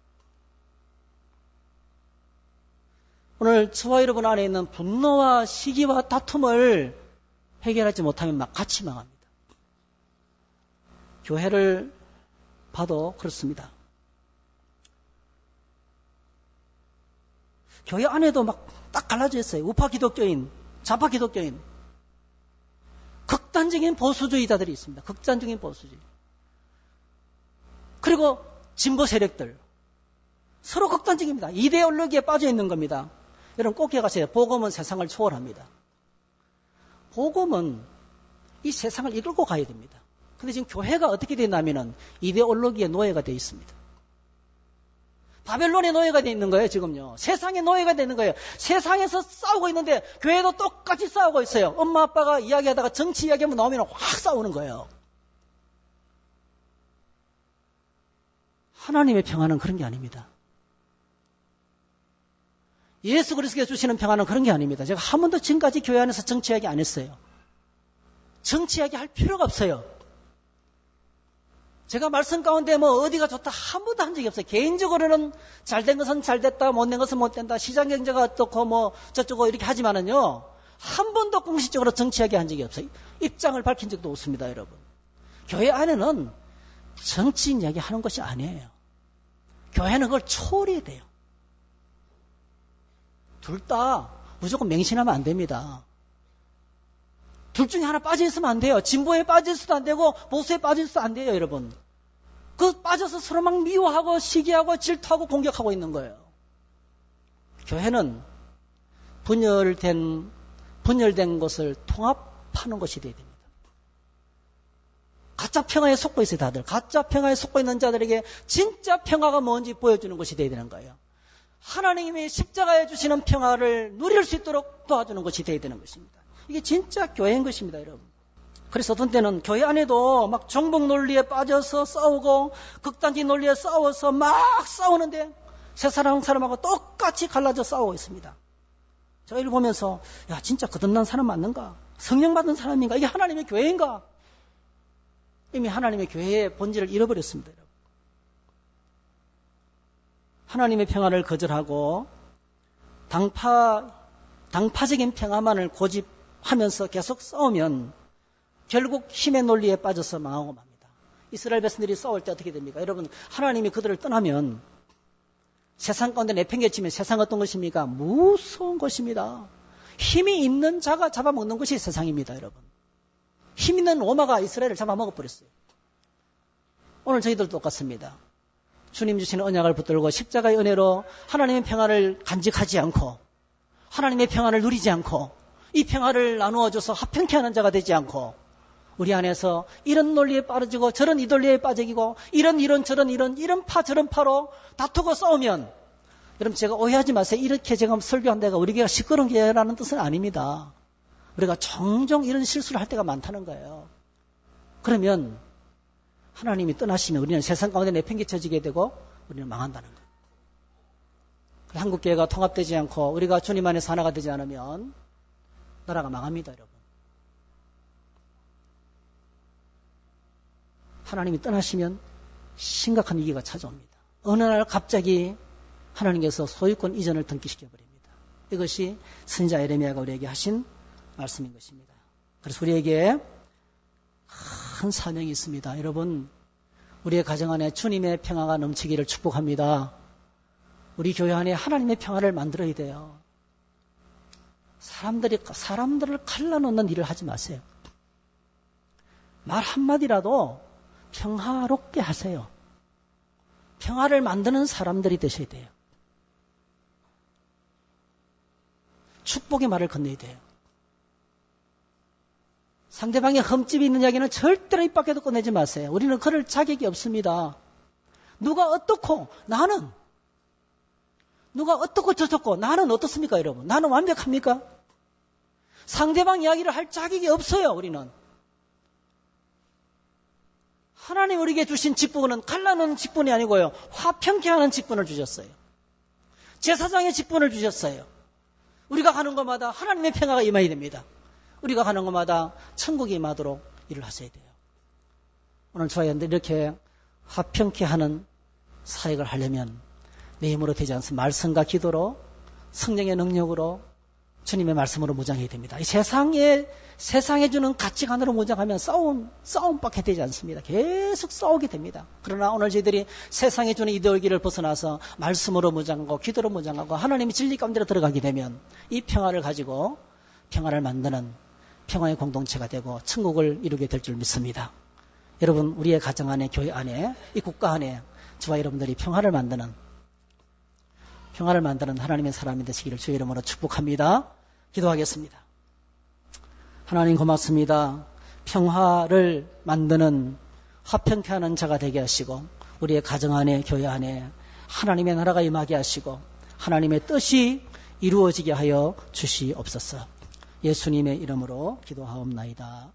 오늘 저와 여러분 안에 있는 분노와 시기와 다툼을 해결하지 못하면 막 같이 망합니다. 교회를 봐도 그렇습니다. 교회 안에도 막 딱 갈라져 있어요. 우파 기독교인, 좌파 기독교인. 극단적인 보수주의자들이 있습니다. 극단적인 보수주의. 그리고 진보 세력들. 서로 극단적입니다. 이데올로기에 빠져 있는 겁니다. 여러분 꼭 기억하세요. 복음은 세상을 초월합니다. 복음은 이 세상을 이끌고 가야 됩니다. 근데 지금 교회가 어떻게 되냐면은 이데올로기의 노예가 되어 있습니다. 바벨론의 노예가 되어 있는 거예요, 지금요. 세상의 노예가 되는 거예요. 세상에서 싸우고 있는데 교회도 똑같이 싸우고 있어요. 엄마 아빠가 이야기하다가 정치 이야기하면 나오면 확 싸우는 거예요. 하나님의 평화는 그런 게 아닙니다. 예수 그리스도가 주시는 평화는 그런 게 아닙니다. 제가 한 번도 지금까지 교회 안에서 정치 이야기 안 했어요. 정치 이야기 할 필요가 없어요. 제가 말씀 가운데 뭐 어디가 좋다 한 번도 한 적이 없어요. 개인적으로는 잘된 것은 잘됐다, 못된 것은 못된다, 시장 경제가 어떻고 뭐 저쩌고 이렇게 하지만은요, 한 번도 공식적으로 정치 이야기 한 적이 없어요. 입장을 밝힌 적도 없습니다, 여러분. 교회 안에는 정치 이야기 하는 것이 아니에요. 교회는 그걸 초월해야 돼요. 둘 다 무조건 맹신하면 안 됩니다. 둘 중에 하나 빠져 있으면 안 돼요. 진보에 빠져 있어도 안 되고 보수에 빠져 있어도 안 돼요, 여러분. 그 빠져서 서로 막 미워하고 시기하고 질투하고 공격하고 있는 거예요. 교회는 분열된 것을 통합하는 것이 되어야 됩니다. 가짜 평화에 속고 있어요, 다들. 가짜 평화에 속고 있는 자들에게 진짜 평화가 뭔지 보여주는 것이 되어야 되는 거예요. 하나님이 십자가에 주시는 평화를 누릴 수 있도록 도와주는 것이 되어야 되는 것입니다. 이게 진짜 교회인 것입니다, 여러분. 그래서 어떤 때는 교회 안에도 막 정복 논리에 빠져서 싸우고 극단지 논리에 싸워서 막 싸우는데 사람하고 똑같이 갈라져 싸우고 있습니다. 제가 이걸 보면서 야, 진짜 거듭난 사람 맞는가? 성령 받은 사람인가? 이게 하나님의 교회인가? 이미 하나님의 교회의 본질을 잃어버렸습니다, 여러분. 하나님의 평화를 거절하고 당파적인 평화만을 고집하면서 계속 싸우면 결국 힘의 논리에 빠져서 망하고 맙니다. 이스라엘 백성들이 싸울 때 어떻게 됩니까? 여러분, 하나님이 그들을 떠나면 세상 가운데 내팽개치면 세상 어떤 것입니까? 무서운 것입니다. 힘이 있는 자가 잡아먹는 것이 세상입니다, 여러분. 힘 있는 로마가 이스라엘을 잡아먹어버렸어요. 오늘 저희들 똑같습니다. 주님 주시는 언약을 붙들고 십자가의 은혜로 하나님의 평화를 간직하지 않고 하나님의 평화를 누리지 않고 이 평화를 나누어줘서 화평케 하는 자가 되지 않고 우리 안에서 이런 논리에 빠지고 저런 이돌리에 빠지고 이런 파 저런 파로 다투고 싸우면 여러분 제가 오해하지 마세요. 이렇게 제가 설교한 데가 우리 교회가 시끄러운 교회라는 뜻은 아닙니다. 우리가 종종 이런 실수를 할 때가 많다는 거예요. 그러면 하나님이 떠나시면 우리는 세상 가운데 내팽개쳐지게 되고 우리는 망한다는 거예요. 한국교회가 통합되지 않고 우리가 주님 안에서 하나가 되지 않으면 나라가 망합니다, 여러분. 하나님이 떠나시면 심각한 위기가 찾아옵니다. 어느 날 갑자기 하나님께서 소유권 이전을 등기시켜버립니다. 이것이 선지자 예레미야가 우리에게 하신 말씀인 것입니다. 그래서 우리에게 큰 사명이 있습니다. 여러분, 우리의 가정 안에 주님의 평화가 넘치기를 축복합니다. 우리 교회 안에 하나님의 평화를 만들어야 돼요. 사람들을 갈라놓는 일을 하지 마세요. 말 한마디라도 평화롭게 하세요. 평화를 만드는 사람들이 되셔야 돼요. 축복의 말을 건네야 돼요. 상대방의 흠집이 있는 이야기는 절대로 입 밖에도 꺼내지 마세요. 우리는 그럴 자격이 없습니다. 누가 어떻고 나는 누가 어떻고 저떻고 나는 어떻습니까 여러분? 나는 완벽합니까? 상대방 이야기를 할 자격이 없어요. 우리는. 하나님 우리에게 주신 직분은 갈라놓는 직분이 아니고요. 화평케 하는 직분을 주셨어요. 제사장의 직분을 주셨어요. 우리가 가는 곳마다 하나님의 평화가 임해야 됩니다. 우리가 가는 곳마다 천국이 임하도록 일을 하셔야 돼요. 오늘 저와 여러분들 이렇게 화평케 하는 사역을 하려면 내 힘으로 되지 않습니다. 말씀과 기도로 성령의 능력으로 주님의 말씀으로 무장해야 됩니다. 이 세상에 주는 가치관으로 무장하면 싸움밖에 되지 않습니다. 계속 싸우게 됩니다. 그러나 오늘 저희들이 세상에 주는 이데올기를 벗어나서 말씀으로 무장하고 기도로 무장하고 하나님의 진리 가운데로 들어가게 되면 이 평화를 가지고 평화를 만드는 평화의 공동체가 되고 천국을 이루게 될 줄 믿습니다. 여러분 우리의 가정 안에 교회 안에 이 국가 안에 저와 여러분들이 평화를 만드는 하나님의 사람이 되시기를 주의 이름으로 축복합니다. 기도하겠습니다. 하나님 고맙습니다. 평화를 만드는 화평케 하는 자가 되게 하시고 우리의 가정 안에 교회 안에 하나님의 나라가 임하게 하시고 하나님의 뜻이 이루어지게 하여 주시옵소서. 예수님의 이름으로 기도하옵나이다.